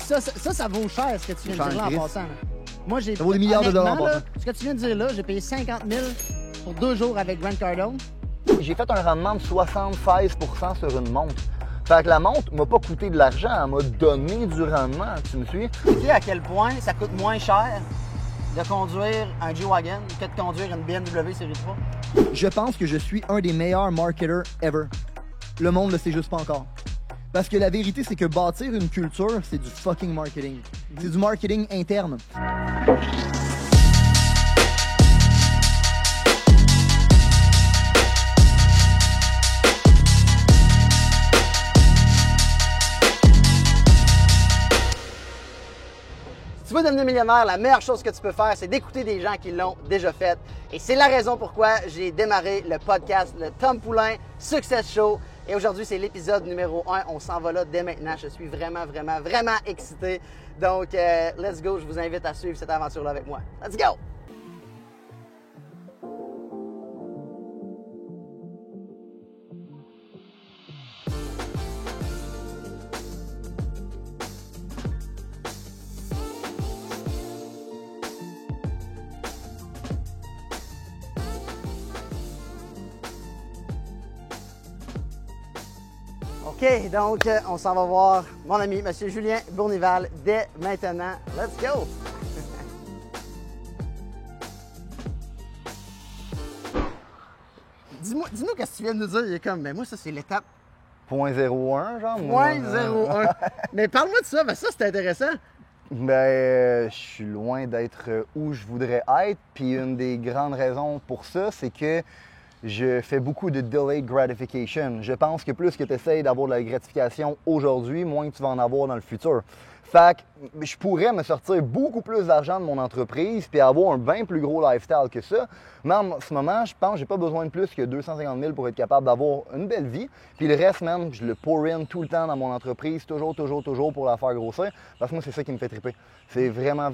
ça vaut cher ce que tu viens de dire là en passant. Là. Moi, Ça vaut des milliards de dollars en passant. Ce que tu viens de dire là, j'ai payé 50 000 pour 2 jours avec Grant Cardone. J'ai fait un rendement de 76 % sur une montre. Fait que la montre m'a pas coûté de l'argent, elle m'a donné du rendement, tu me suis? Tu sais à quel point ça coûte moins cher de conduire un G-Wagon que de conduire une BMW Série 3? Je pense que je suis un des meilleurs marketeurs ever. Le monde le sait juste pas encore. Parce que la vérité, c'est que bâtir une culture, c'est du fucking marketing. C'est du marketing interne. Si tu veux devenir millionnaire, la meilleure chose que tu peux faire, c'est d'écouter des gens qui l'ont déjà fait. Et c'est la raison pourquoi j'ai démarré le podcast, le Tom Poulain Success Show. Et aujourd'hui, c'est l'épisode numéro 1. On s'en va là dès maintenant. Je suis vraiment excité. Donc, let's go. Je vous invite à suivre cette aventure-là avec moi. Let's go! OK, donc on s'en va voir mon ami, M. Julien Bournival, dès maintenant. Let's go! Dis-nous qu'est-ce que tu viens de nous dire. Il est comme, mais moi, ça, c'est l'étape 0.01, genre? 0.01. Mais parle-moi de ça, parce que ça, c'est intéressant. Ben, je suis loin d'être où je voudrais être. Puis une des grandes raisons pour ça, c'est que je fais beaucoup de delayed gratification. Je pense que plus que tu essaies d'avoir de la gratification aujourd'hui, moins tu vas en avoir dans le futur. Fait que je pourrais me sortir beaucoup plus d'argent de mon entreprise puis avoir un bien plus gros lifestyle que ça. Mais en ce moment, je pense que j'ai pas besoin de plus que 250 000 pour être capable d'avoir une belle vie. Puis le reste, même, je le pour in tout le temps dans mon entreprise, toujours pour la faire grossir. Parce que moi, c'est ça qui me fait triper. C'est vraiment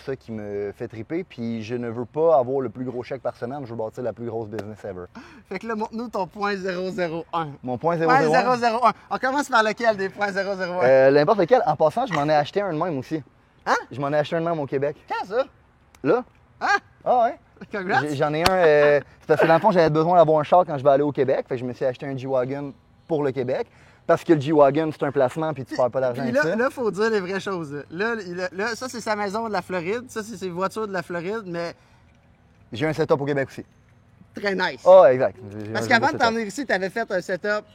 ça qui me fait triper. Puis je ne veux pas avoir le plus gros chèque par semaine. Je veux bâtir la plus grosse business ever. Fait que là, montre-nous ton .001. Mon .001? 001. On commence par lequel des .001? N'importe lequel. En passant, je m'en ai acheté un de même aussi. Hein? Je m'en ai acheté un de même au Québec. Quand ça? Là? Hein? Ah ouais? Congrats! J'en ai un. C'est parce que dans le fond, j'avais besoin d'avoir un char quand je vais aller au Québec. Fait que je me suis acheté un G-Wagon pour le Québec. Parce que le G-Wagon, c'est un placement puis tu perds pas d'argent avec ça. Là, il faut dire les vraies choses. Là, ça, c'est sa maison de la Floride. Ça, c'est ses voitures de la Floride, mais J'ai un setup au Québec aussi. très nice. Ah, exact. Parce qu'avant de t'en venir ici, tu avais fait un setup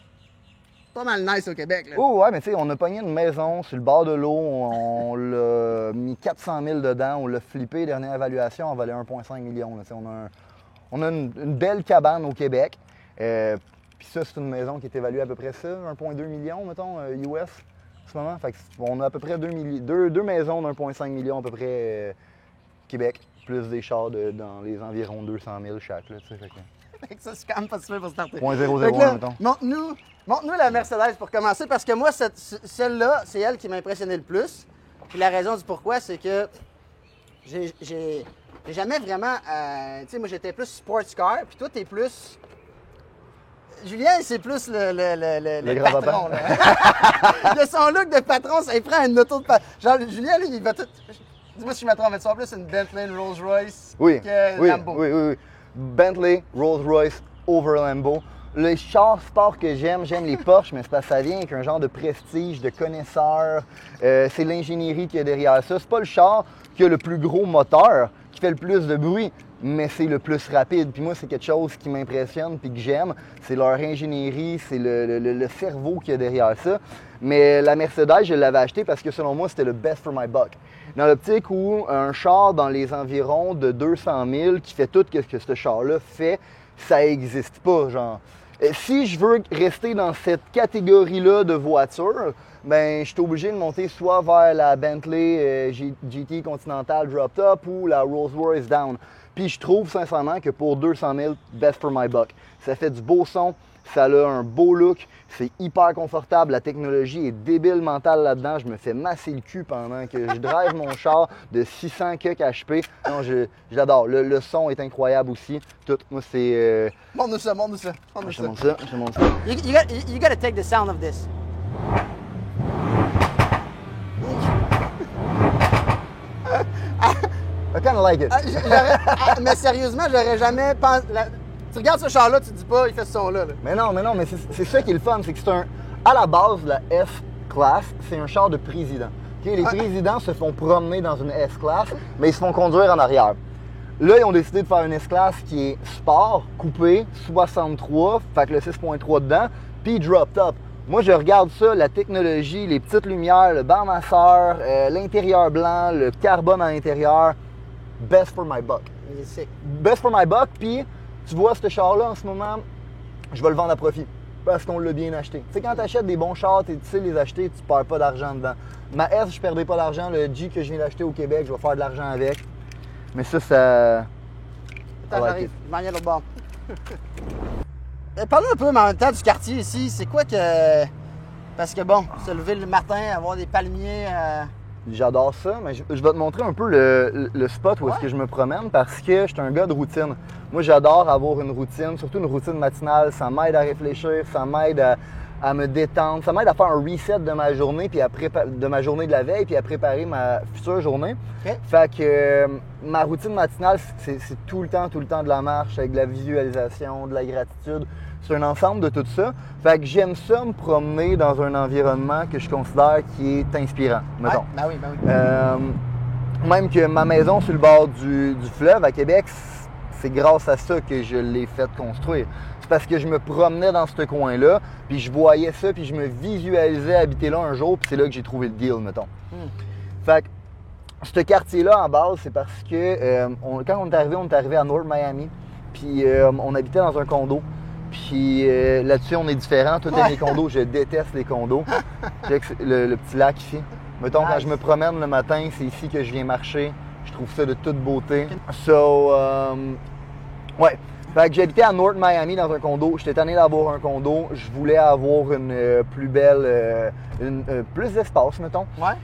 pas mal nice au Québec. Là. Oh, ouais, mais tu sais, on a pogné une maison sur le bord de l'eau. On l'a mis 400 000 dedans. On l'a flippé. Dernière évaluation, on valait 1,5 million. Là, on a une belle cabane au Québec. Puis ça, c'est une maison qui est évaluée à peu près ça, 1,2 million, mettons, US en ce moment. Fait que on a à peu près deux maisons d'1,5 million à peu près Québec, plus des chars dans les environs 200 000 chaque. Là, fait que... Ça, c'est quand même pas super pour starter. 0.001, mettons. Montre-nous la Mercedes pour commencer, parce que moi, celle-là, c'est elle qui m'a impressionné le plus. Puis la raison du pourquoi, c'est que j'ai jamais vraiment... tu sais, moi, j'étais plus sports car, puis toi, t'es plus... Julien, c'est plus le grand patron. Là. Il a son look de patron, ça il prend une auto de patron. Genre, Julien, lui, il va tout... Dis-moi si je me trompe, tu vas plus une Bentley, une Rolls-Royce que Lambo. Oui. Bentley, Rolls-Royce, over Lambo. Les chars sport que j'aime les Porsche, mais c'est parce que ça vient avec un genre de prestige, de connaisseur. C'est l'ingénierie qu'il y a derrière ça. C'est pas le char qui a le plus gros moteur, qui fait le plus de bruit, mais c'est le plus rapide. Puis moi, c'est quelque chose qui m'impressionne puis que j'aime. C'est leur ingénierie, c'est le cerveau qu'il y a derrière ça. Mais la Mercedes, je l'avais acheté parce que selon moi, c'était le best for my buck. Dans l'optique où un char dans les environs de 200 000 qui fait tout ce que ce char-là fait, ça n'existe pas, genre. Si je veux rester dans cette catégorie-là de voiture, ben je suis obligé de monter soit vers la Bentley GT Continental Drop Top ou la Rolls-Royce Down. Puis je trouve sincèrement que pour 200 000, best for my buck. Ça fait du beau son, ça a un beau look, c'est hyper confortable, la technologie est débile mentale là-dedans. Je me fais masser le cul pendant que je drive mon char de 600 kg HP. Non, j'adore. Le son est incroyable aussi. Tout, moi, c'est... Montre-nous ça. Je te montre ça. You gotta take the sound of this. kind of like it. Mais sérieusement, j'aurais jamais pensé... Tu regardes ce char-là, tu te dis pas, il fait ce son-là. Là. Mais non, mais c'est ça qui est le fun. C'est que à la base, la S-Class, c'est un char de président. Okay? Les présidents se font promener dans une S-Class, mais ils se font conduire en arrière. Là, ils ont décidé de faire une S-Class qui est sport, coupé, 63, fait que le 6.3 dedans, puis drop top. Moi, je regarde ça, la technologie, les petites lumières, le banc masseur, l'intérieur blanc, le carbone à l'intérieur. Best for my buck. Best for my buck, puis tu vois ce char-là en ce moment, je vais le vendre à profit parce qu'on l'a bien acheté. Tu sais, quand tu achètes des bons chars, tu sais les acheter, tu perds pas d'argent dedans. Ma S, je perdrai pas d'argent. Le G que je viens d'acheter au Québec, je vais faire de l'argent avec. Mais ça... Attends, j'arrive. Je m'en viens de l'autre bord. Parle-nous un peu, mais en même temps, du quartier ici. C'est quoi que... Parce que bon, se lever le matin, avoir des palmiers... J'adore ça, mais je vais te montrer un peu le spot où est-ce que je me promène parce que je suis un gars de routine. Moi, j'adore avoir une routine, surtout une routine matinale. Ça m'aide à réfléchir, ça m'aide à me détendre, ça m'aide à faire un reset de ma journée, puis de ma journée de la veille, puis à préparer ma future journée. Okay. Fait que ma routine matinale, c'est tout le temps de la marche, avec de la visualisation, de la gratitude. C'est un ensemble de tout ça. Fait que j'aime ça me promener dans un environnement que je considère qui est inspirant, mettons. Ouais, ben oui. Même que ma maison sur le bord du fleuve à Québec, c'est grâce à ça que je l'ai fait construire. C'est parce que je me promenais dans ce coin-là, puis je voyais ça, puis je me visualisais habiter là un jour, puis c'est là que j'ai trouvé le deal, mettons. Fait que ce quartier-là, en base, c'est parce que quand on est arrivé à North Miami, puis on habitait dans un condo. Puis là-dessus, on est différent. Tout est des condos. Je déteste les condos. Le petit lac ici. Mettons, quand je me promène le matin, c'est ici que je viens marcher. Je trouve ça de toute beauté. Ouais. Fait que j'habitais à North Miami dans un condo. J'étais tanné d'avoir un condo. Je voulais avoir une plus belle, plus d'espace, mettons. Ouais.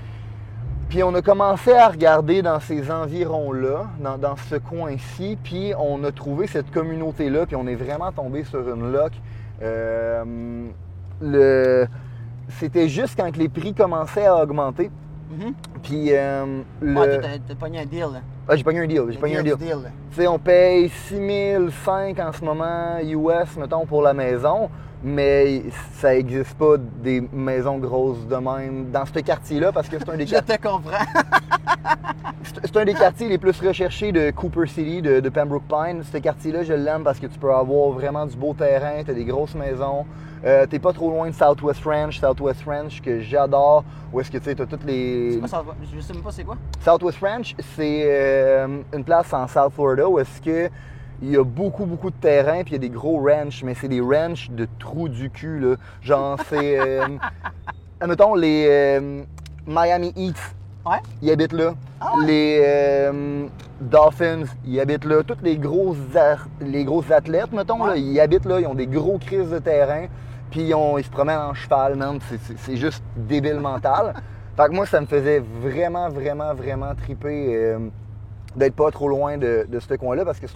Puis on a commencé à regarder dans ces environs-là, dans ce coin-ci, puis on a trouvé cette communauté-là, puis on est vraiment tombé sur une loc. C'était juste quand les prix commençaient à augmenter. Puis t'as pogné un deal, là. Ah, j'ai pogné un deal. Tu sais, on paye 6 500 en ce moment US, mettons, pour la maison. Mais ça n'existe pas des maisons grosses de même dans ce quartier-là parce que c'est un des quartiers... Je te comprends. C'est un des quartiers les plus recherchés de Cooper City, de Pembroke Pines. Ce quartier-là, je l'aime parce que tu peux avoir vraiment du beau terrain, tu as des grosses maisons. T'es pas trop loin de Southwest Ranch que j'adore. Où est-ce que tu sais, t'as toutes les... C'est quoi, je sais même pas c'est quoi? Southwest Ranch, c'est une place en South Florida où est-ce que il y a beaucoup de terrain, puis il y a des gros ranchs, mais c'est des ranchs de trous du cul, là. Genre, c'est... admettons, les Miami Heat, ils habitent là. Ah ouais. Les Dolphins, ils habitent là. Tous les gros athlètes, mettons, là, ils habitent là. Ils ont des gros crises de terrain, puis ils se promènent en cheval, man. C'est juste débile mental. Fait que moi, ça me faisait vraiment triper... d'être pas trop loin de ce coin-là parce que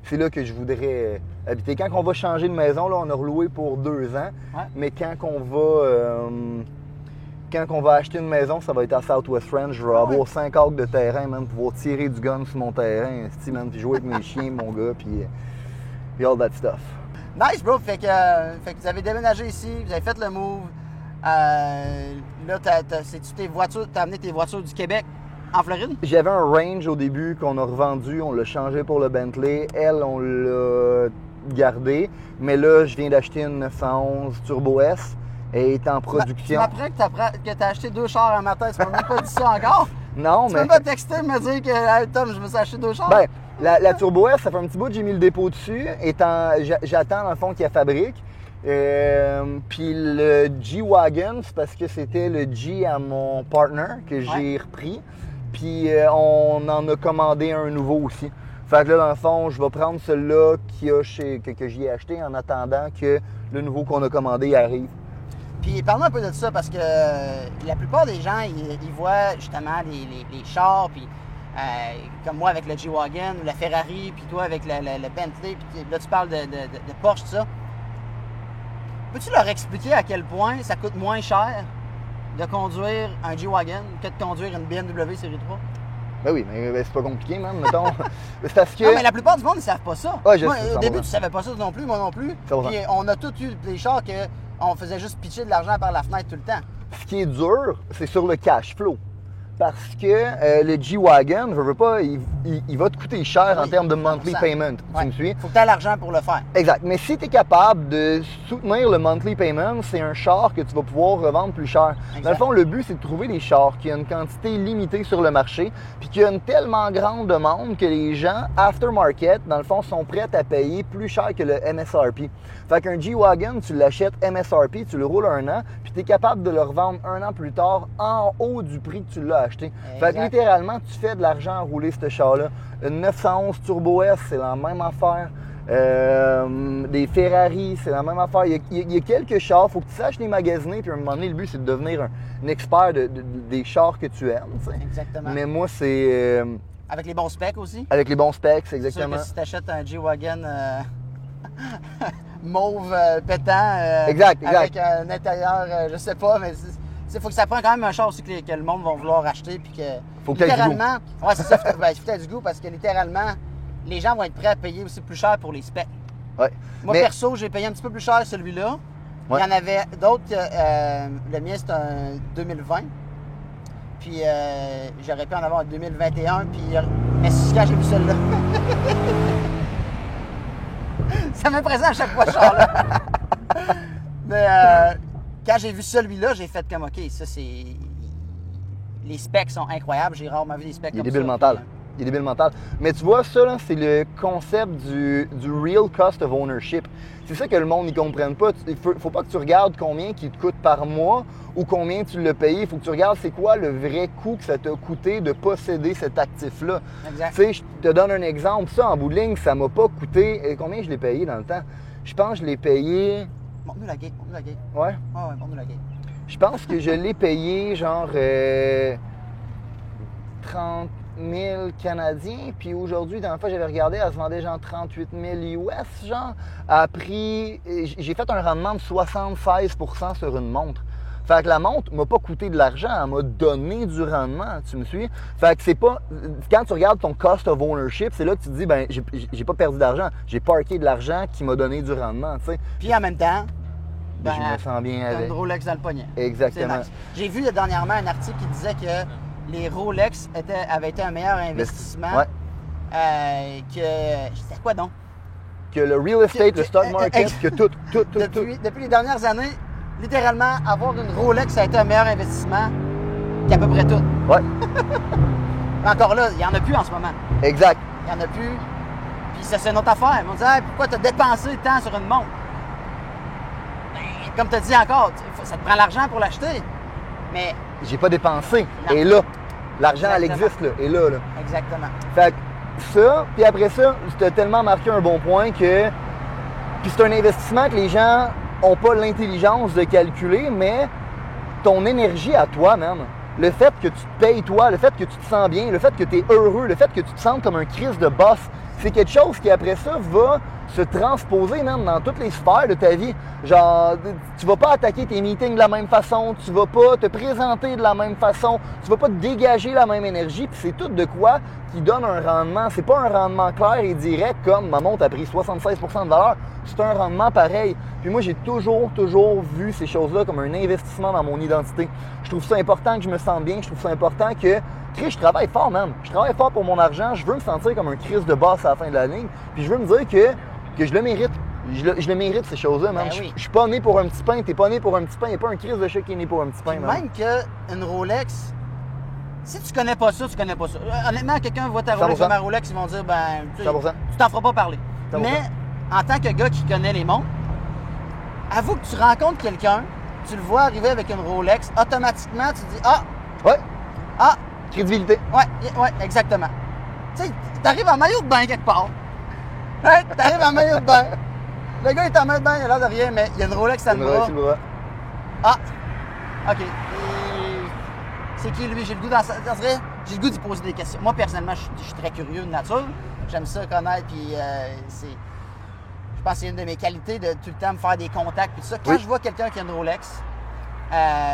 c'est là que je voudrais habiter. Quand on va changer de maison, là, on a reloué pour 2 ans, mais quand on va acheter une maison, ça va être à Southwest Ranch. Je vais avoir 5 acres de terrain, même, pouvoir tirer du gun sur mon terrain, puis jouer avec mes chiens, mon gars, puis all that stuff. Nice, bro! Fait que vous avez déménagé ici, vous avez fait le move. Là, t'as amené tes voitures du Québec en Floride? J'avais un Range au début qu'on a revendu, on l'a changé pour le Bentley. Elle, on l'a gardé. Mais là, je viens d'acheter une 911 Turbo S. Elle est en production. Tu m'apprends que tu as acheté 2 chars un matin. Tu m'as même pas dit ça encore? Non, mais... Tu m'as pas texté me dire que, hey, Tom, je me suis acheté 2 chars? Ben, la Turbo S, ça fait un petit bout que j'ai mis le dépôt dessus. J'attends, dans le fond, qu'il la fabrique. Puis le G-Wagon, c'est parce que c'était le G à mon partner que j'ai repris. Puis on en a commandé un nouveau aussi. Fait que là, dans le fond, je vais prendre celui-là que j'y ai acheté en attendant que le nouveau qu'on a commandé arrive. Puis parlons un peu de ça parce que la plupart des gens, ils voient justement les chars, puis comme moi avec le G-Wagon, le Ferrari, puis toi avec le Bentley, puis là tu parles de Porsche, tout ça. Peux-tu leur expliquer à quel point ça coûte moins cher de conduire un G-Wagon que de conduire une BMW Série 3? Ben oui, mais c'est pas compliqué, man, mettons. C'est parce que... Non, mais la plupart du monde, ils savent pas ça. Ouais, je Moi, sais, au 100%. début, tu savais pas ça non plus, moi non plus. 100%. Puis on a tous eu des chars qu'on faisait juste pitcher de l'argent par la fenêtre tout le temps. Ce qui est dur, c'est sur le cash flow. Parce que le G-Wagon, veux pas, il va te coûter cher en Oui, termes de monthly 100%. payment. Ouais. Tu me suis? Faut que tu aies l'argent pour le faire. Exact. Mais si tu es capable de soutenir le monthly payment, c'est un char que tu vas pouvoir revendre plus cher. Exact. Dans le fond, le but, c'est de trouver des chars qui ont une quantité limitée sur le marché, puis qui ont une tellement grande demande que les gens, aftermarket, dans le fond, sont prêts à payer plus cher que le MSRP. Fait qu'un G-Wagon, tu l'achètes MSRP, tu le roules 1 an, puis tu es capable de le revendre 1 an plus tard en haut du prix que tu l'as acheté. Exact. Fait que littéralement, tu fais de l'argent à rouler ce char-là. Une 911 Turbo S, c'est la même affaire. Des Ferrari, c'est la même affaire. Il y a quelques chars, il faut que tu saches les magasiner, puis à un moment donné, le but, c'est de devenir un expert des chars que tu aimes. T'sais. Exactement. Mais moi, c'est... Avec les bons specs aussi. avec les bons specs, C'est sûr exactement. que si tu achètes un G-Wagon mauve pétant Exact. avec un intérieur, je sais pas, mais il faut que ça prenne quand même un char aussi que le monde va vouloir acheter. Puis que, Faut que t'aies du littéralement, ouais, c'est ça, il faut que tu aies du goût parce que littéralement, les gens vont être prêts à payer aussi plus cher pour les specs. Ouais. Moi, Mais- perso, j'ai payé un petit peu plus cher celui-là. Ouais. Il y en avait d'autres. Le mien, c'est un 2020. Puis j'aurais pu en avoir un 2021. Puis, mais c'est quand j'ai vu celui-là. Ça m'impressionne à chaque fois, ce char-là. Mais quand j'ai vu celui-là, j'ai fait comme, OK, ça, c'est... Les specs sont incroyables. J'ai rarement vu des specs Il est comme débile ça. mental. Il est débile mental. Mais tu vois, ça, là, c'est le concept du real cost of ownership. C'est ça que le monde n'y comprenne pas. Il faut pas que tu regardes combien il te coûte par mois ou combien tu l'as payé. Il faut que tu regardes c'est quoi le vrai coût que ça t'a coûté de posséder cet actif-là. Exact. Tu sais, je te donne un exemple. Ça, en bout de ligne, ça m'a pas coûté... Combien je l'ai payé dans le temps? Je pense que je l'ai payé... Montre-nous la gate, montre-nous la gate. Ouais. Ouais, montre-nous la gate. Je pense que je l'ai payé genre 30 000 Canadiens. Puis aujourd'hui, dans la fois j'avais regardé, elle se vendait genre 38 000 US, genre. À prix... J'ai fait un rendement de 76 % sur une montre. Fait que la montre m'a pas coûté de l'argent, elle m'a donné du rendement, tu me suis? Fait que c'est pas... Quand tu regardes ton cost of ownership, c'est là que tu te dis, ben j'ai pas perdu d'argent, j'ai parké de l'argent qui m'a donné du rendement, tu sais. Puis en même temps, Je me sens bien t'as avec. une Rolex dans le poignet. Exactement. C'est nice. J'ai vu dernièrement un article qui disait que les Rolex avaient été un meilleur investissement Ouais. que... C'était quoi donc? Que le real estate, le stock market, que tout. Depuis les dernières années, littéralement, avoir une Rolex, ça a été un meilleur investissement qu'à peu près tout. Ouais, Mais encore là, il n'y en a plus en ce moment. exact. Il n'y en a plus. Puis ça, c'est une autre affaire. Ils vont dire, hey, pourquoi tu as dépensé tant sur une montre? Ben, comme tu as dit encore, ça te prend l'argent pour l'acheter. Mais, J'ai pas dépensé. Non. Et là, l'argent, elle Exactement. existe, là. Et là. exactement. Fait que ça, puis après ça, tu as tellement marqué un bon point que... Puis c'est un investissement que les gens n'ont pas l'intelligence de calculer, mais ton énergie à toi, même, le fait que tu te payes toi, le fait que tu te sens bien, le fait que tu es heureux, le fait que tu te sens comme un Christ de boss, c'est quelque chose qui, après ça, va se transposer même dans toutes les sphères de ta vie. Genre, tu vas pas attaquer tes meetings de la même façon, tu vas pas te présenter de la même façon, tu vas pas te dégager la même énergie, puis c'est tout de quoi qui donne un rendement. C'est pas un rendement clair et direct comme ma montre a pris 76 % de valeur, c'est un rendement pareil. Puis moi, j'ai toujours vu ces choses-là comme un investissement dans mon identité. Je trouve ça important que je me sente bien, je trouve ça important que... Chris, je travaille fort, man. Je travaille fort pour mon argent, je veux me sentir comme un Chris de boss à la fin de la ligne, puis je veux me dire que je le mérite. Je le mérite, ces choses-là, man. Ben oui. Je suis pas né pour un petit pain, t'es pas né pour un petit pain, il n'y a pas un Chris de chat qui est né pour un petit pain, Puis man. même qu'une Rolex, si tu connais pas ça, tu connais pas ça. Honnêtement, quelqu'un voit ta Rolex 100%. ou ma Rolex, ils vont dire, ben, tu sais, 100%. tu t'en feras pas parler. 100%. Mais en tant que gars qui connaît les montres, avoue que tu rencontres quelqu'un, tu le vois arriver avec une Rolex, automatiquement, tu te dis, Ouais, crédibilité. ouais, exactement. Tu sais, t'arrives en maillot de bain quelque part. Hein? T'arrives en maillot de bain. Le gars est en maillot de bain, il a l'air de rien, mais il y a une Rolex à le bras. Sur le bras. Ah! OK. Et c'est qui, lui? J'ai le goût j'ai le goût d'y poser des questions. Moi, personnellement, je suis très curieux de nature. J'aime ça connaître, puis je pense que c'est une de mes qualités de tout le temps me faire des contacts, puis tout ça. Quand Oui. je vois quelqu'un qui a une Rolex,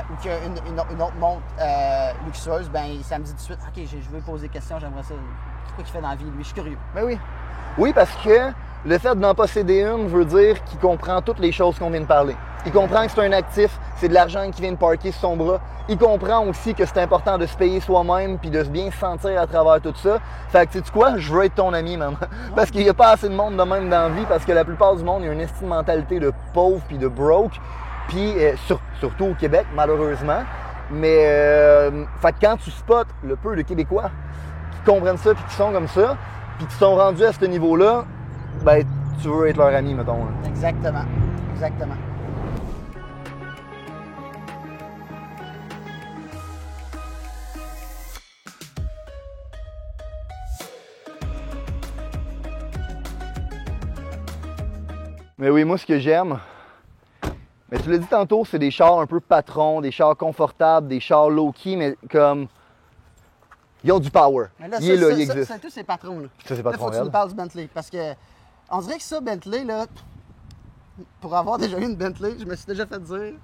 ou qu'il y a une autre montre luxueuse, ben ça me dit tout de suite, OK, je veux poser des questions, j'aimerais ça. C'est quoi qu'il fait dans la vie, lui? Je suis curieux. Ben oui. Oui, parce que le fait d'en posséder une veut dire qu'il comprend toutes les choses qu'on vient de parler. Il comprend que c'est un actif, c'est de l'argent qui vient de parker sur son bras. Il comprend aussi que c'est important de se payer soi-même puis de bien se sentir à travers tout ça. Fait que, sais-tu quoi? Je veux être ton ami, maman. Parce qu'il n'y a pas assez de monde de même dans la vie, parce que la plupart du monde, il y a une estime mentalité de pauvre puis de broke. Puis, surtout au Québec, malheureusement. Mais, fait que quand tu spots le peu de Québécois qui comprennent ça puis qui sont comme ça, puis qui sont rendus à ce niveau-là, ben, tu veux être leur ami, mettons. Là. Exactement. Exactement. Mais oui, moi, ce que j'aime, mais tu l'as dit tantôt, c'est des chars un peu patrons, des chars confortables, des chars low-key, mais comme. Ils ont du power. Mais là, il est là, il existe. C'est tous ces patrons-là. Ça, c'est Là, patron faut que tu nous parles du Bentley. Parce que, on dirait que ça, Bentley, là, pour avoir déjà eu une Bentley, je me suis déjà fait dire.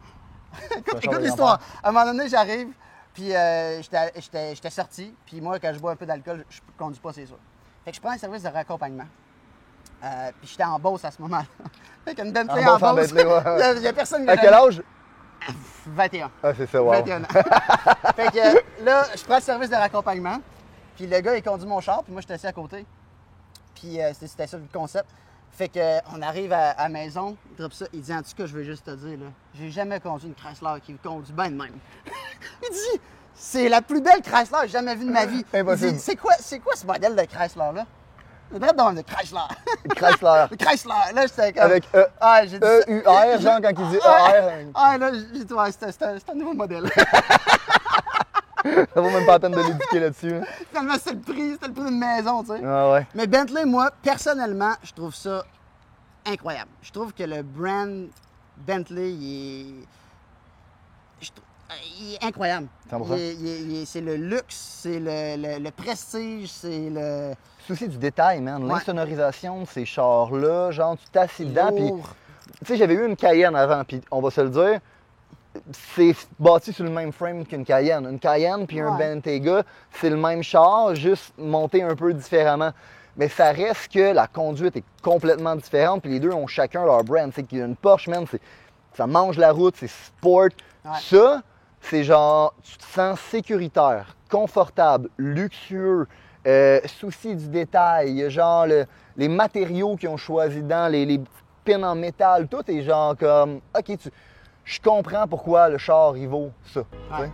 Écoute l'histoire. À un moment donné, j'arrive, puis j'étais sorti, puis moi, quand je bois un peu d'alcool, je ne conduis pas, c'est sûr. Fait que je prends un service de raccompagnement. Puis j'étais en Beauce à ce moment-là. Fait qu'une Bentley en Beauce, il n'y a personne qui À quel âge? 21. Ah, c'est ça, wow. 21 ans. Fait que là, je prends le service de raccompagnement, puis le gars, il conduit mon char, puis moi, j'étais assis à côté. Puis c'était ça le concept. Fait qu'on arrive à la maison, il drop ça, il dit, en tout cas, je veux juste te dire, là, j'ai jamais conduit une Chrysler qui conduit bien de même. Il dit, c'est la plus belle Chrysler que j'ai jamais vue de ma vie. Impossible. Il dit, c'est quoi ce modèle de Chrysler-là? Le vrai nom de Chrysler. Chrysler. Le Chrysler. Là, j'étais comme. Avec j'ai dit E-U-R, genre quand il dit E-R. Ah, là, j'ai dit, ouais, c'est un nouveau modèle. Ça vaut même pas la peine de l'éduquer là-dessus. Hein. Finalement, c'était le prix d'une maison, tu sais. Ah ouais. Mais Bentley, moi, personnellement, je trouve ça incroyable. Je trouve que le brand Bentley, il est incroyable. 100%. C'est le luxe, c'est le prestige, c'est le. Souci du détail, man. Ouais. L'insonorisation de ces chars-là, genre, tu t'assis dedans, puis. Lourd. Tu sais, j'avais eu une Cayenne avant, puis on va se le dire, c'est bâti sur le même frame qu'une Cayenne. Une Cayenne puis un Ouais. Bentayga, c'est le même char, juste monté un peu différemment. Mais ça reste que la conduite est complètement différente, puis les deux ont chacun leur brand. Tu sais, qu'il y a une Porsche, man, ça mange la route, c'est sport. Ouais. Ça, c'est genre, tu te sens sécuritaire, confortable, luxueux, souci du détail. Il y a genre les matériaux qu'ils ont choisis dedans, les pins en métal, tout est genre comme, OK, je comprends pourquoi le char, il vaut ça. tu sais. Ouais.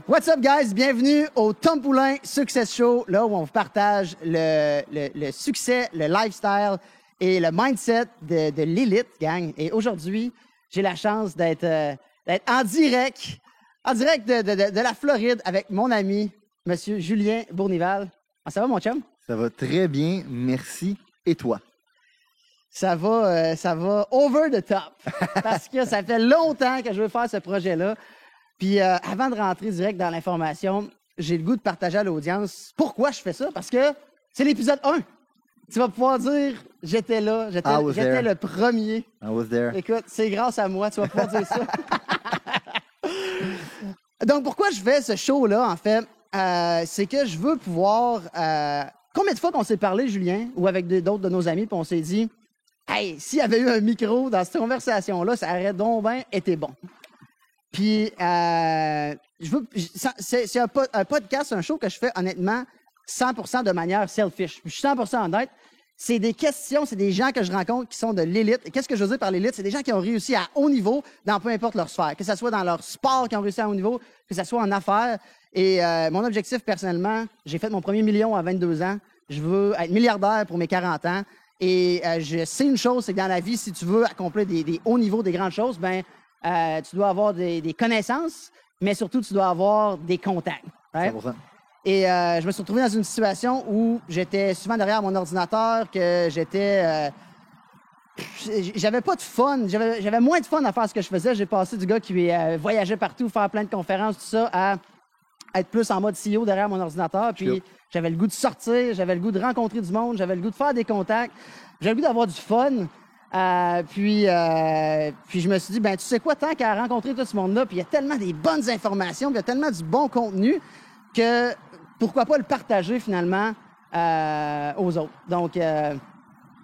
What's up, guys? Bienvenue au Tom Poulain Success Show, là où on vous partage le succès, le lifestyle et le mindset de l'élite, gang. Et aujourd'hui, j'ai la chance d'être en direct de la Floride avec mon ami, Monsieur Julien Bournival. Ah, ça va, mon chum? Ça va très bien, merci. Et toi? Ça va over the top. Parce que ça fait longtemps que je veux faire ce projet-là. Puis avant de rentrer direct dans l'information, j'ai le goût de partager à l'audience pourquoi je fais ça. Parce que c'est l'épisode 1. Tu vas pouvoir dire « J'étais là, j'étais le premier ». I was there. Écoute, c'est grâce à moi, tu vas pouvoir dire ça. Donc, pourquoi je fais ce show-là, en fait? C'est que je veux pouvoir... combien de fois qu'on s'est parlé, Julien, ou avec d'autres de nos amis, puis on s'est dit « Hey, s'il y avait eu un micro dans cette conversation-là, ça aurait donc bien été bon. » Puis, c'est un podcast, un show que je fais honnêtement 100% de manière selfish. Je suis 100% honnête. C'est des questions, c'est des gens que je rencontre qui sont de l'élite. Et qu'est-ce que je veux dire par l'élite? C'est des gens qui ont réussi à haut niveau dans peu importe leur sphère. Que ce soit dans leur sport qui ont réussi à haut niveau, que ce soit en affaires. Et mon objectif, personnellement, j'ai fait mon premier million à 22 ans. Je veux être milliardaire pour mes 40 ans. Et je sais une chose, c'est que dans la vie, si tu veux accomplir des hauts niveaux, des grandes choses, ben tu dois avoir des connaissances, mais surtout, tu dois avoir des contacts. Right? 100%. Et je me suis retrouvé dans une situation où j'étais souvent derrière mon ordinateur, que j'avais pas de fun. J'avais moins de fun à faire ce que je faisais. J'ai passé du gars qui voyageait partout, faire plein de conférences, tout ça, à être plus en mode CEO derrière mon ordinateur. Puis j'avais le goût de sortir, j'avais le goût de rencontrer du monde, j'avais le goût de faire des contacts, j'avais le goût d'avoir du fun. Puis je me suis dit, ben tu sais quoi, tant qu'à rencontrer tout ce monde-là, puis il y a tellement des bonnes informations, puis il y a tellement du bon contenu que pourquoi pas le partager finalement aux autres. Donc,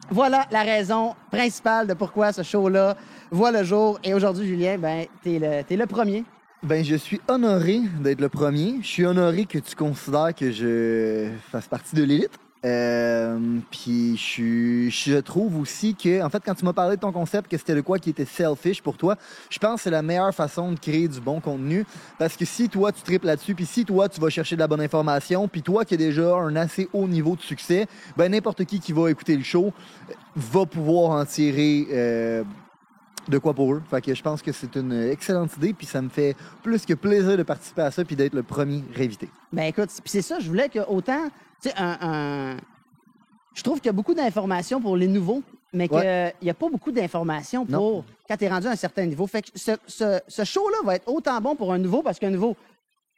voilà la raison principale de pourquoi ce show-là voit le jour. Et aujourd'hui, Julien, ben t'es le premier. Ben, je suis honoré d'être le premier. Je suis honoré que tu considères que je fasse partie de l'élite. Puis je trouve aussi que, en fait, quand tu m'as parlé de ton concept, que c'était le quoi qui était selfish pour toi, je pense que c'est la meilleure façon de créer du bon contenu. Parce que si toi, tu triples là-dessus, puis si toi, tu vas chercher de la bonne information, puis toi qui as déjà un assez haut niveau de succès, ben n'importe qui va écouter le show va pouvoir en tirer de quoi pour eux. Fait que je pense que c'est une excellente idée, puis ça me fait plus que plaisir de participer à ça, puis d'être le premier réinvité. Ben écoute, puis c'est ça, je voulais que autant, tu sais, je trouve qu'il y a beaucoup d'informations pour les nouveaux, mais qu'il n'y a pas beaucoup d'informations pour quand tu es rendu à un certain niveau. Fait que ce show-là va être autant bon pour un nouveau, parce qu'un nouveau,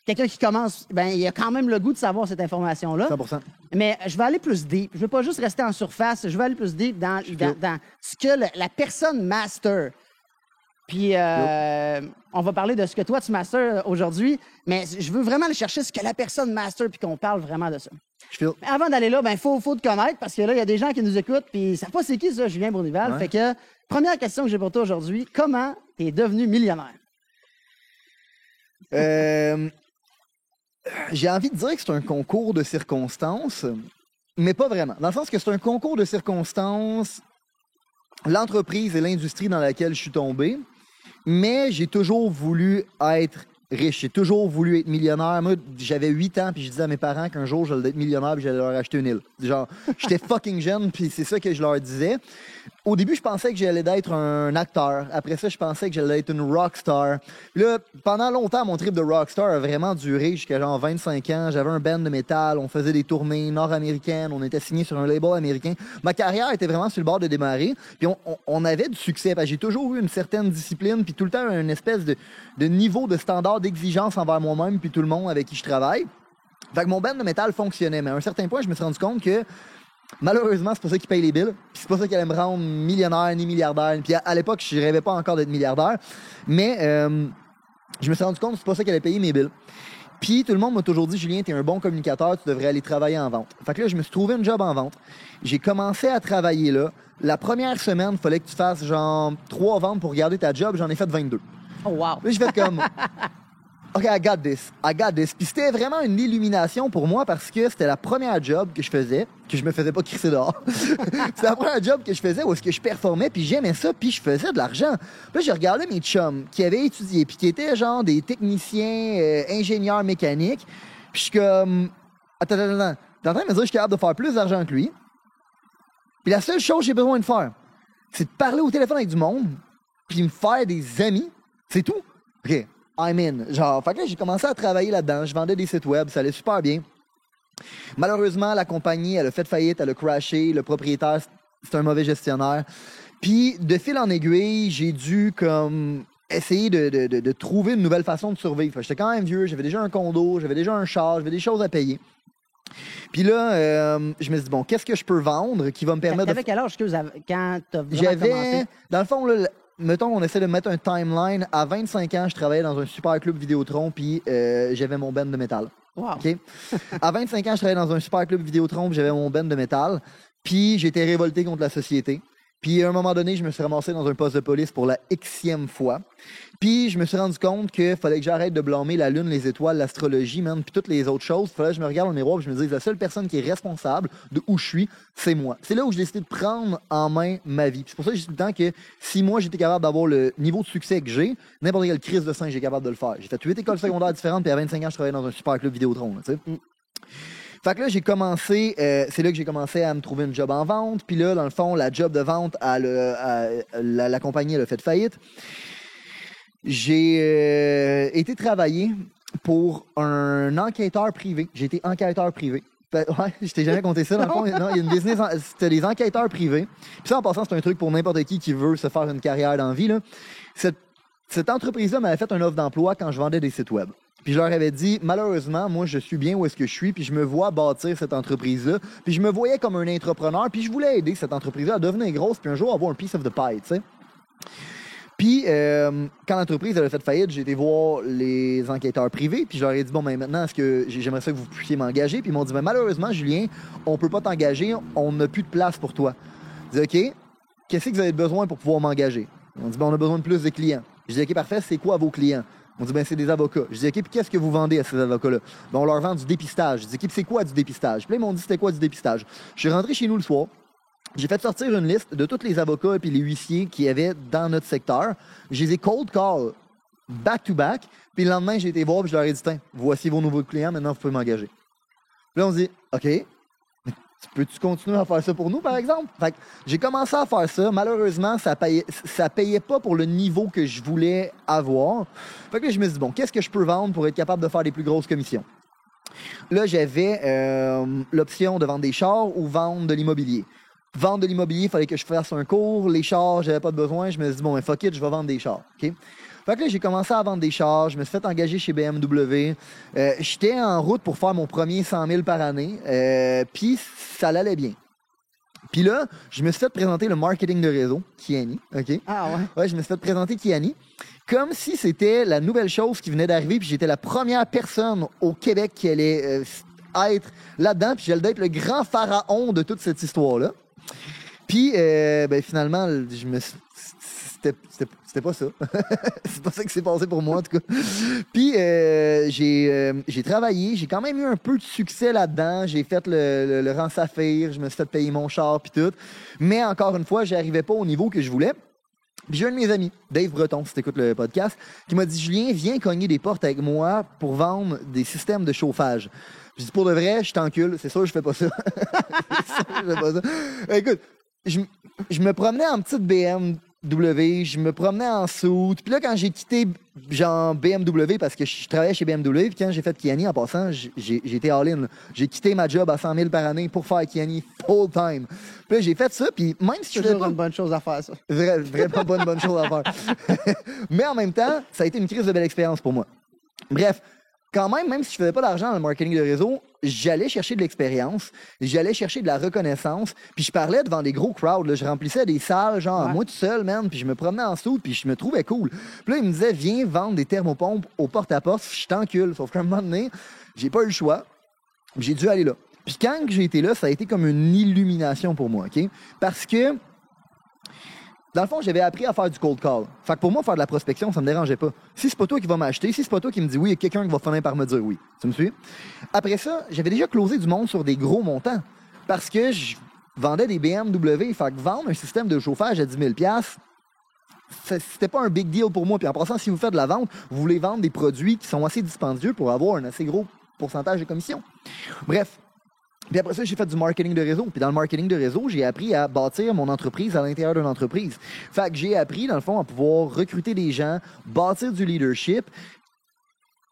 quelqu'un qui commence, ben il a quand même le goût de savoir cette information-là. 100%. Mais je vais aller plus deep. Je ne veux pas juste rester en surface. Je vais aller plus deep dans ce que la personne master. Puis, on va parler de ce que toi, tu masters aujourd'hui, mais je veux vraiment aller chercher ce que la personne master, puis qu'on parle vraiment de ça. Mais avant d'aller là, ben faut te connaître, parce que là, il y a des gens qui nous écoutent, puis ils ne savent pas c'est qui ça, Julien Bournival. Ouais. Fait que, première question que j'ai pour toi aujourd'hui, comment tu es devenu millionnaire? J'ai envie de dire que c'est un concours de circonstances, mais pas vraiment. Dans le sens que c'est un concours de circonstances, l'entreprise et l'industrie dans laquelle je suis tombé, mais j'ai toujours voulu être riche. J'ai toujours voulu être millionnaire. Moi, j'avais 8 ans, puis je disais à mes parents qu'un jour, j'allais être millionnaire, puis j'allais leur acheter une île. Genre, j'étais fucking jeune, puis c'est ça que je leur disais. Au début, je pensais que j'allais être un acteur. Après ça, je pensais que j'allais être une rockstar. Puis là, pendant longtemps, mon trip de rockstar a vraiment duré jusqu'à genre 25 ans. J'avais un band de métal, on faisait des tournées nord-américaines, on était signé sur un label américain. Ma carrière était vraiment sur le bord de démarrer, puis on avait du succès. J'ai toujours eu une certaine discipline, puis tout le temps une espèce de niveau de standard d'exigence envers moi-même puis tout le monde avec qui je travaille. Fait que mon band de métal fonctionnait, mais à un certain point, je me suis rendu compte que malheureusement, c'est pas ça qui paye les billes, puis c'est pas ça qui allait me rendre millionnaire ni milliardaire. Puis à l'époque, je rêvais pas encore d'être milliardaire, mais je me suis rendu compte que c'est pas ça qui allait payer mes billes. Puis tout le monde m'a toujours dit, Julien, t'es un bon communicateur, tu devrais aller travailler en vente. Fait que là, je me suis trouvé un job en vente. J'ai commencé à travailler là. La première semaine, il fallait que tu fasses genre 3 ventes pour garder ta job. J'en ai fait 22. Oh wow! Là, j'ai fait comme... OK, I got this. Puis c'était vraiment une illumination pour moi parce que c'était la première job que je faisais, que je me faisais pas crisser dehors. C'était la première job que je faisais où est-ce que je performais, puis j'aimais ça, puis je faisais de l'argent. Puis là, j'ai regardé mes chums qui avaient étudié, puis qui étaient genre des techniciens, ingénieurs mécaniques. Puis je suis comme... Attends. T'es en train de me dire que je suis capable de faire plus d'argent que lui. Puis la seule chose que j'ai besoin de faire, c'est de parler au téléphone avec du monde, puis me faire des amis. C'est tout. OK. I'm in. Genre, fait que là, j'ai commencé à travailler là-dedans. Je vendais des sites web, ça allait super bien. Malheureusement, la compagnie, elle a fait faillite, elle a crashé. Le propriétaire, c'est un mauvais gestionnaire. Puis, de fil en aiguille, j'ai dû comme essayer de trouver une nouvelle façon de survivre. J'étais quand même vieux, j'avais déjà un condo, j'avais déjà un char, j'avais des choses à payer. Puis là, je me suis dit, bon, qu'est-ce que je peux vendre qui va me permettre T'avais quel âge quand t'as vraiment J'avais, commencé? Dans le fond, là, mettons, on essaie de mettre un timeline. À 25 ans, je travaillais dans un super club Vidéotron, puis j'avais mon band de métal. Wow. Okay? À 25 ans, je travaillais dans un super club Vidéotron, puis j'avais mon band de métal. Puis j'étais révolté contre la société. Puis à un moment donné, je me suis ramassé dans un poste de police pour la Xème fois. Puis je me suis rendu compte qu'il fallait que j'arrête de blâmer la lune, les étoiles, l'astrologie, même, puis toutes les autres choses. Il fallait que je me regarde dans le miroir et je me dise la seule personne qui est responsable de où je suis, c'est moi. C'est là où j'ai décidé de prendre en main ma vie. Puis c'est pour ça que je dis tout le temps que si moi j'étais capable d'avoir le niveau de succès que j'ai, n'importe quelle crise de singe, j'ai capable de le faire. J'ai fait 8 écoles secondaires différentes, puis à 25 ans, je travaillais dans un super club Vidéotron. Tu sais. Fait que là, j'ai commencé, c'est là que j'ai commencé à me trouver une job en vente. Puis là, dans le fond, la job de vente, la compagnie, elle a fait faillite. J'ai été travailler pour un enquêteur privé. J'ai été enquêteur privé. Ouais, je t'ai jamais compté ça, dans le fond. Non, il y a une business, c'était des enquêteurs privés. Puis ça, en passant, c'est un truc pour n'importe qui veut se faire une carrière dans la vie, là. Cette entreprise-là m'avait fait une offre d'emploi quand je vendais des sites web. Puis je leur avais dit, malheureusement, moi, je suis bien où est-ce que je suis, puis je me vois bâtir cette entreprise-là. Puis je me voyais comme un entrepreneur, puis je voulais aider cette entreprise-là à devenir grosse, puis un jour avoir un piece of the pie, tu sais. Puis, quand l'entreprise a fait faillite, j'ai été voir les enquêteurs privés, puis je leur ai dit, bon, ben maintenant, est-ce que j'aimerais ça que vous puissiez m'engager? Puis ils m'ont dit, ben malheureusement, Julien, on peut pas t'engager, on n'a plus de place pour toi. Je dis, OK, qu'est-ce que vous avez besoin pour pouvoir m'engager? Ils m'ont dit, ben on a besoin de plus de clients. Je dis, OK, parfait, c'est quoi vos clients? Ils m'ont dit, ben c'est des avocats. Je dis, OK, puis qu'est-ce que vous vendez à ces avocats-là? Ben on leur vend du dépistage. Je dis, OK, puis c'est quoi du dépistage? Puis là, ils m'ont dit, c'était quoi du dépistage? Je suis rentré chez nous le soir. J'ai fait sortir une liste de tous les avocats et les huissiers qu'il y avait dans notre secteur. Je les ai cold call back-to-back. Puis le lendemain, j'ai été voir et je leur ai dit, tiens, voici vos nouveaux clients, maintenant vous pouvez m'engager. Puis là, on se dit, OK, peux-tu continuer à faire ça pour nous, par exemple? Fait que j'ai commencé à faire ça. Malheureusement, ça payait pas pour le niveau que je voulais avoir. Fait que là, je me suis dit, bon, qu'est-ce que je peux vendre pour être capable de faire des plus grosses commissions? Là, j'avais l'option de vendre des chars ou vendre de l'immobilier. Vendre de l'immobilier, il fallait que je fasse un cours. Les chars, j'avais pas de besoin. Je me suis dit, bon, ben, fuck it, je vais vendre des chars. OK? Fait que là, j'ai commencé à vendre des chars. Je me suis fait engager chez BMW. J'étais en route pour faire mon premier 100 000 par année. Puis, ça allait bien. Puis là, je me suis fait présenter le marketing de réseau, Kiani. OK? Ah ouais? Ouais, je me suis fait présenter Kiani. Comme si c'était la nouvelle chose qui venait d'arriver. Puis j'étais la première personne au Québec qui allait être là-dedans. Puis j'allais être le grand pharaon de toute cette histoire-là. Puis, ben, finalement, c'était pas ça. C'est pas ça qui s'est passé pour moi, en tout cas. Puis, j'ai travaillé. J'ai quand même eu un peu de succès là-dedans. J'ai fait le rang saphir. Je me suis fait payer mon char, puis tout. Mais encore une fois, j'arrivais pas au niveau que je voulais. Puis j'ai un de mes amis, Dave Breton, si t'écoutes le podcast, qui m'a dit, Julien, viens cogner des portes avec moi pour vendre des systèmes de chauffage. Je dis, pour de vrai, je t'encule. C'est sûr, je fais pas ça. C'est sûr, je fais pas ça. Écoute, je me promenais en petite BMW, je me promenais en soute. Puis là, quand j'ai quitté genre BMW, parce que je travaillais chez BMW, puis quand j'ai fait Kiani, en passant, j'ai été all-in. Là. J'ai quitté ma job à 100 000 par année pour faire Kiani full-time. Puis là, j'ai fait ça, puis même si je faisais pas une bonne chose à faire, ça. Vraiment pas une bonne chose à faire. Mais en même temps, ça a été une crise de belle expérience pour moi. Bref, quand même si je faisais pas d'argent dans le marketing de réseau, j'allais chercher de l'expérience, j'allais chercher de la reconnaissance, puis je parlais devant des gros crowds, là, je remplissais des salles, genre moi tout seul, man, puis je me promenais en soute, puis je me trouvais cool. Puis là, il me disait, viens vendre des thermopompes au porte-à-porte, je t'encule. Sauf qu'à un moment donné, j'ai pas eu le choix, j'ai dû aller là. Puis quand j'ai été là, ça a été comme une illumination pour moi, OK? Parce que dans le fond, j'avais appris à faire du cold call. Fait que pour moi, faire de la prospection, ça me dérangeait pas. Si c'est pas toi qui vas m'acheter, si c'est pas toi qui me dis oui, il y a quelqu'un qui va finir par me dire oui. Tu me suis? Après ça, j'avais déjà closé du monde sur des gros montants. Parce que je vendais des BMW. Fait que vendre un système de chauffage à 10 000 c'était pas un big deal pour moi. Puis en passant, si vous faites de la vente, vous voulez vendre des produits qui sont assez dispendieux pour avoir un assez gros pourcentage de commission. Bref. Puis après ça, j'ai fait du marketing de réseau. Puis dans le marketing de réseau, j'ai appris à bâtir mon entreprise à l'intérieur d'une entreprise. Fait que j'ai appris, dans le fond, à pouvoir recruter des gens, bâtir du leadership.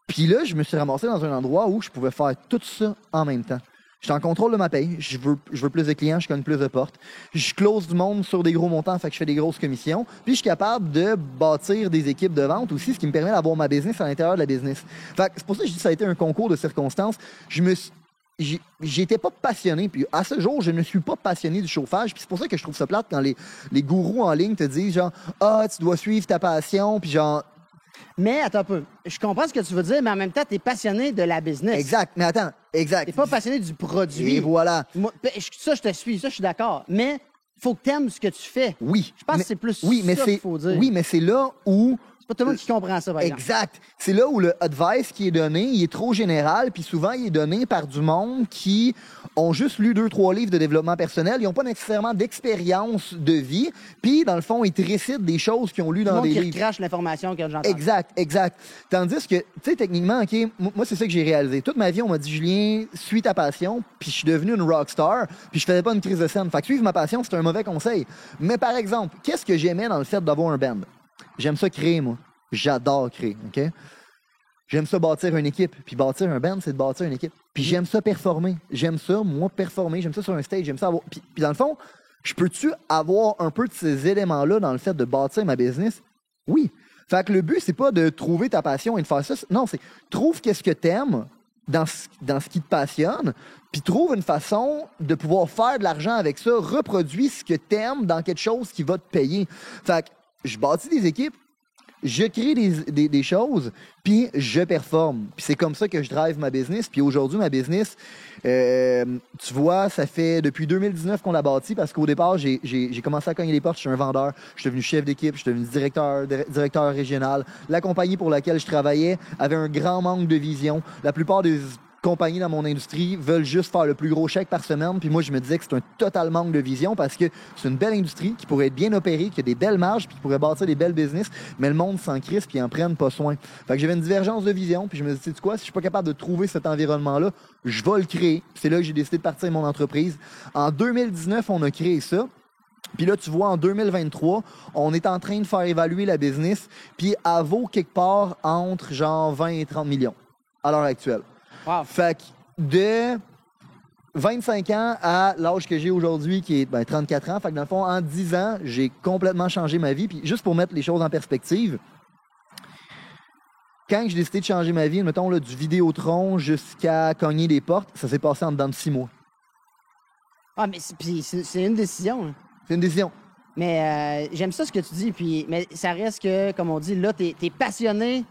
Puis là, je me suis ramassé dans un endroit où je pouvais faire tout ça en même temps. J'étais en contrôle de ma paye. Je veux plus de clients, je cogne plus de portes. Je close du monde sur des gros montants, fait que je fais des grosses commissions. Puis je suis capable de bâtir des équipes de vente aussi, ce qui me permet d'avoir ma business à l'intérieur de la business. Fait que c'est pour ça que je dis que ça a été un concours de circonstances. J'étais pas passionné, puis à ce jour, je ne suis pas passionné du chauffage, puis c'est pour ça que je trouve ça plate quand les gourous en ligne te disent genre « Ah, tu dois suivre ta passion », puis genre... Mais, attends un peu, je comprends ce que tu veux dire, mais en même temps, t'es passionné de la business. Exact, mais attends, exact. T'es pas passionné du produit. Et voilà. Moi, ça, je te suis, ça, je suis d'accord, mais faut que t'aimes ce que tu fais. Oui. Je pense que c'est plus oui, mais ça qu'il faut dire. Oui, mais c'est là où... C'est pas tout le monde qui comprend ça, par exemple. Exact. C'est là où le advice qui est donné, il est trop général, puis souvent, il est donné par du monde qui ont juste lu 2-3 livres de développement personnel. Ils n'ont pas nécessairement d'expérience de vie, puis dans le fond, ils te récitent des choses qu'ils ont lues dans des livres. Qui crache l'information que j'entends. Exact. Tandis que, tu sais, techniquement, OK, moi, c'est ça que j'ai réalisé. Toute ma vie, on m'a dit, Julien, suis ta passion, puis je suis devenu une rockstar, puis je faisais pas une crise de scène. Fait que suivre ma passion, c'est un mauvais conseil. Mais par exemple, qu'est-ce que j'aimais dans le fait d'avoir un band? J'aime ça créer, moi. J'adore créer, OK? J'aime ça bâtir une équipe. Puis bâtir un band, c'est de bâtir une équipe. Puis j'aime ça performer. J'aime ça, moi, performer. J'aime ça sur un stage. J'aime ça avoir... Puis dans le fond, je peux-tu avoir un peu de ces éléments-là dans le fait de bâtir ma business? Oui. Fait que le but, c'est pas de trouver ta passion et de faire ça. Non, c'est trouve qu'est-ce que t'aimes dans ce qui te passionne, puis trouve une façon de pouvoir faire de l'argent avec ça. Reproduis ce que t'aimes dans quelque chose qui va te payer. Fait que je bâtis des équipes, je crée des choses, puis je performe. Puis c'est comme ça que je drive ma business. Puis aujourd'hui, ma business, tu vois, ça fait depuis 2019 qu'on l'a bâti parce qu'au départ, j'ai commencé à cogner les portes. Je suis un vendeur. Je suis devenu chef d'équipe. Je suis devenu directeur régional. La compagnie pour laquelle je travaillais avait un grand manque de vision. La plupart des compagnies dans mon industrie veulent juste faire le plus gros chèque par semaine. Puis moi, je me disais que c'est un total manque de vision parce que c'est une belle industrie qui pourrait être bien opérée, qui a des belles marges, puis qui pourrait bâtir des belles business, mais le monde s'en crisse puis ils en prennent pas soin. Fait que j'avais une divergence de vision, puis je me disais, tu sais quoi, si je suis pas capable de trouver cet environnement-là, je vais le créer. C'est là que j'ai décidé de partir mon entreprise. En 2019, on a créé ça. Puis là, tu vois, en 2023, on est en train de faire évaluer la business, puis elle vaut quelque part entre genre 20 et 30 millions à l'heure actuelle. Wow. Fait que de 25 ans à l'âge que j'ai aujourd'hui, qui est 34 ans, fait que dans le fond, en 10 ans, j'ai complètement changé ma vie. Puis juste pour mettre les choses en perspective, quand j'ai décidé de changer ma vie, mettons là, du Vidéotron jusqu'à cogner des portes, ça s'est passé en dedans de 6 mois. Ah, mais c'est une décision. Hein. C'est une décision. Mais j'aime ça ce que tu dis, mais ça reste que, comme on dit, là, t'es passionné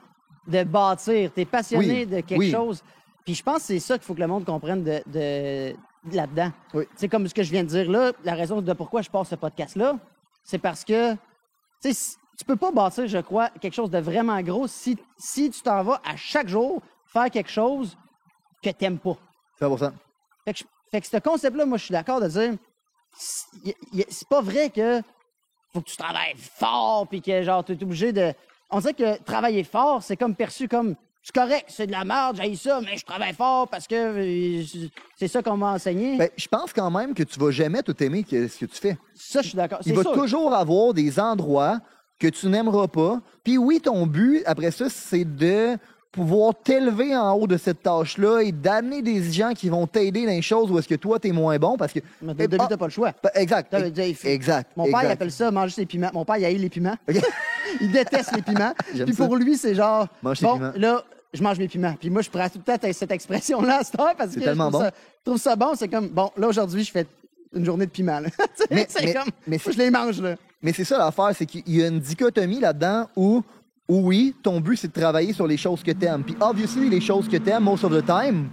de bâtir, t'es passionné de quelque chose. Puis je pense que c'est ça qu'il faut que le monde comprenne de là-dedans. Oui. C'est comme ce que je viens de dire là, la raison de pourquoi je passe ce podcast-là, c'est parce que tu peux pas bâtir, je crois, quelque chose de vraiment gros si tu t'en vas à chaque jour faire quelque chose que t'aimes pas. 100%. Fait que ce concept-là, moi, je suis d'accord de dire, c'est pas vrai que faut que tu travailles fort puis que genre t'es obligé de... On dirait que travailler fort, c'est comme perçu comme c'est correct, c'est de la merde, j'haïs ça, mais je travaille fort parce que c'est ça qu'on m'a enseigné. Ben, je pense quand même que tu vas jamais tout aimer ce que tu fais. Ça, je suis d'accord. Il va toujours avoir des endroits que tu n'aimeras pas. Puis oui, ton but, après ça, c'est de pouvoir t'élever en haut de cette tâche-là et d'amener des gens qui vont t'aider dans les choses où est-ce que toi, t'es moins bon parce que... Mais au début, t'as pas le choix. Exact. Exact. Mon père, il appelle ça manger ses piments. Mon père, il haït les piments. Il déteste les piments. Puis pour lui, c'est genre, là, je mange mes piments. Puis moi, je prends tout le temps cette expression-là à cette heure parce que je trouve ça bon. C'est comme, bon, là, aujourd'hui, je fais une journée de piments. Je les mange, là. Mais c'est ça l'affaire, c'est qu'il y a une dichotomie là-dedans où oui, ton but, c'est de travailler sur les choses que t'aimes. Puis, obviously, les choses que t'aimes, most of the time,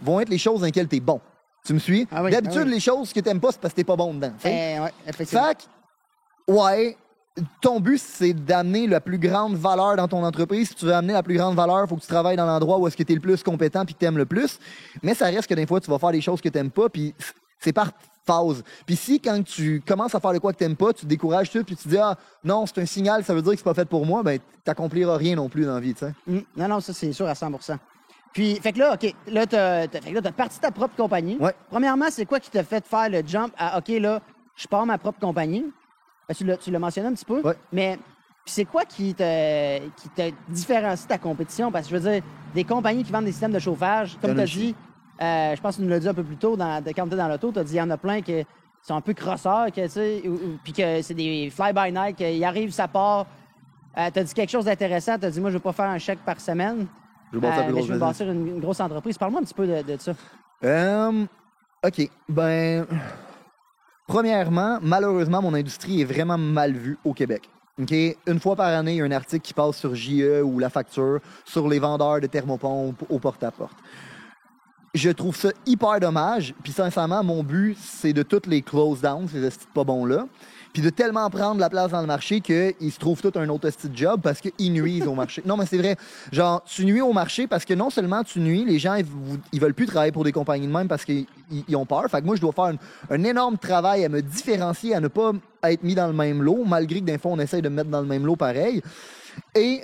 vont être les choses dans lesquelles t'es bon. Tu me suis? Ah oui, d'habitude, les choses que t'aimes pas, c'est parce que t'es pas bon dedans. Ouais, effectivement. Fait que, ouais, ton but, c'est d'amener la plus grande valeur dans ton entreprise. Si tu veux amener la plus grande valeur, il faut que tu travailles dans l'endroit où est-ce que t'es le plus compétent puis que t'aimes le plus. Mais ça reste que des fois, tu vas faire des choses que t'aimes pas, puis c'est par phase. Puis si, quand tu commences à faire de quoi que t'aimes pas, tu te décourages tout, puis tu te dis, ah, non, c'est un signal, ça veut dire que c'est pas fait pour moi, ben, t'accompliras rien non plus dans la vie, tu sais. Non, ça, c'est sûr à 100%. Puis, fait que là, OK, là, t'as parti ta propre compagnie. Ouais. Premièrement, c'est quoi qui t'a fait faire le jump à, OK, là, je pars ma propre compagnie? Ben, tu l'as mentionné un petit peu. Ouais. Mais c'est quoi qui te différencie de ta compétition? Parce que je veux dire, des compagnies qui vendent des systèmes de chauffage, comme tu as dit, je pense que tu nous l'as dit un peu plus tôt, quand tu étais dans l'auto, tu as dit il y en a plein qui sont un peu crosseurs, puis que c'est des fly-by-night, qu'ils arrivent, ça part. Tu as dit quelque chose d'intéressant, tu as dit moi, je veux pas faire un chèque par semaine. Je veux bâtir une grosse entreprise. Parle-moi un petit peu de ça. OK. Ben, premièrement, malheureusement, mon industrie est vraiment mal vue au Québec. Okay? Une fois par année, il y a un article qui passe sur JE ou La Facture sur les vendeurs de thermopompes au porte-à-porte. Je trouve ça hyper dommage. Puis sincèrement, mon but, c'est de toutes les close down, ces estis pas bons-là. Puis de tellement prendre la place dans le marché qu'ils se trouvent tout un autre esti de job parce qu'ils nuisent au marché. Non, mais c'est vrai. Genre, tu nuis au marché parce que non seulement tu nuis, les gens, ils veulent plus travailler pour des compagnies de même parce qu'ils ont peur. Fait que moi, je dois faire un énorme travail à me différencier, à ne pas être mis dans le même lot, malgré que des fois, on essaye de me mettre dans le même lot pareil. Et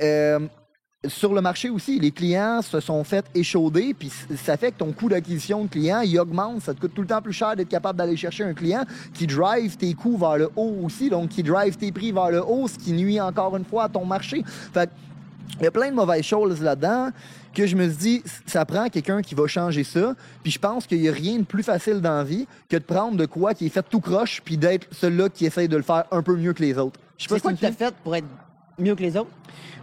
sur le marché aussi, les clients se sont fait échauder, puis ça fait que ton coût d'acquisition de client, il augmente. Ça te coûte tout le temps plus cher d'être capable d'aller chercher un client qui drive tes coûts vers le haut aussi, donc qui drive tes prix vers le haut, ce qui nuit encore une fois à ton marché. Fait il y a plein de mauvaises choses là-dedans que je me suis dit, ça prend quelqu'un qui va changer ça. Puis je pense qu'il n'y a rien de plus facile dans la vie que de prendre de quoi qui est fait tout croche puis d'être celui-là qui essaye de le faire un peu mieux que les autres. C'est quoi que tu as fait pour être mieux que les autres?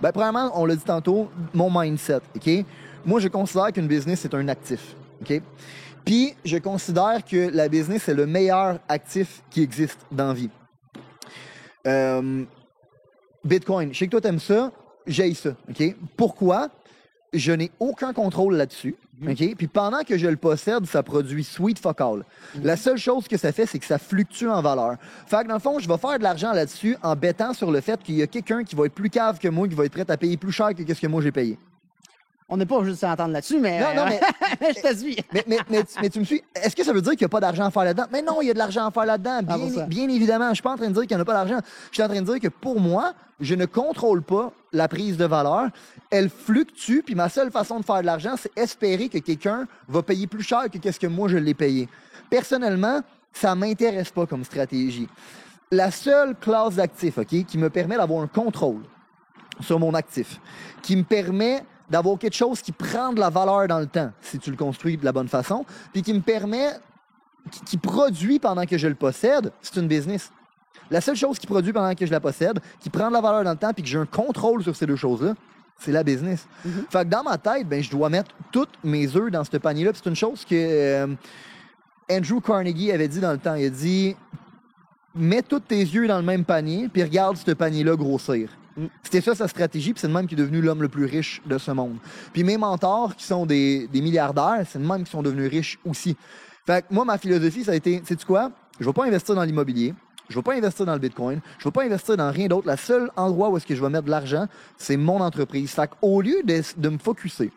Ben, premièrement, on l'a dit tantôt, mon mindset, OK? Moi, je considère qu'une business est un actif, OK? Puis, je considère que la business est le meilleur actif qui existe dans la vie. Bitcoin, je sais que toi, t'aimes ça, j'haïs ça, OK? Pourquoi? Je n'ai aucun contrôle là-dessus, OK? Puis pendant que je le possède, ça produit sweet fuck all. La seule chose que ça fait, c'est que ça fluctue en valeur. Fait que dans le fond, je vais faire de l'argent là-dessus en bettant sur le fait qu'il y a quelqu'un qui va être plus cave que moi, qui va être prêt à payer plus cher que ce que moi j'ai payé. On n'est pas obligé de s'entendre là-dessus, mais... Non, mais... je te suis. mais tu me suis? Est-ce que ça veut dire qu'il n'y a pas d'argent à faire là-dedans? Mais non, il y a de l'argent à faire là-dedans. Bien évidemment. Je ne suis pas en train de dire qu'il n'y en a pas d'argent. Je suis en train de dire que pour moi, je ne contrôle pas la prise de valeur. Elle fluctue, puis ma seule façon de faire de l'argent, c'est espérer que quelqu'un va payer plus cher que ce que moi je l'ai payé. Personnellement, ça ne m'intéresse pas comme stratégie. La seule classe d'actifs, OK, qui me permet d'avoir un contrôle sur mon actif, qui me permet d'avoir quelque chose qui prend de la valeur dans le temps, si tu le construis de la bonne façon, puis qui me permet, qui produit pendant que je le possède, c'est une business. La seule chose qui produit pendant que je la possède, qui prend de la valeur dans le temps, puis que j'ai un contrôle sur ces deux choses-là, c'est la business. Fait que dans ma tête, ben, je dois mettre tous mes œufs dans ce panier-là. Puis c'est une chose que Andrew Carnegie avait dit dans le temps. Il a dit, mets tous tes yeux dans le même panier, puis regarde ce panier-là grossir. C'était ça sa stratégie, puis c'est le même qui est devenu l'homme le plus riche de ce monde. Puis mes mentors, qui sont des milliardaires, c'est le même qui sont devenus riches aussi. Fait que moi, ma philosophie, ça a été, sais-tu quoi? Je vais pas investir dans l'immobilier, je vais pas investir dans le Bitcoin, je vais pas investir dans rien d'autre. Le seul endroit où est-ce que je vais mettre de l'argent, c'est mon entreprise. Fait qu'au lieu de me focusser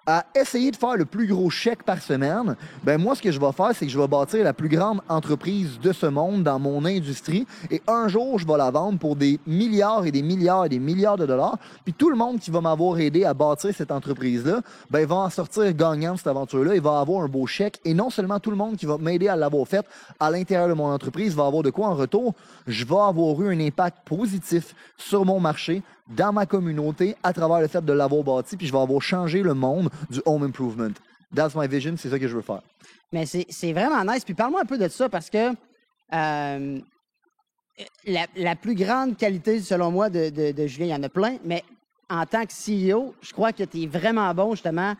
à essayer de faire le plus gros chèque par semaine, ben moi, ce que je vais faire, c'est que je vais bâtir la plus grande entreprise de ce monde dans mon industrie et un jour, je vais la vendre pour des milliards et des milliards et des milliards de dollars. Puis tout le monde qui va m'avoir aidé à bâtir cette entreprise-là, ben il va en sortir gagnant de cette aventure-là. Il va avoir un beau chèque et non seulement tout le monde qui va m'aider à l'avoir fait à l'intérieur de mon entreprise va avoir de quoi en retour, je vais avoir eu un impact positif sur mon marché, dans ma communauté, à travers le fait de l'avoir bâti, puis je vais avoir changé le monde du home improvement. That's my vision, c'est ça que je veux faire. Mais c'est vraiment nice. Puis parle-moi un peu de ça, parce que la plus grande qualité, selon moi, de Julien, il y en a plein, mais en tant que CEO, je crois que tu es vraiment bon, justement.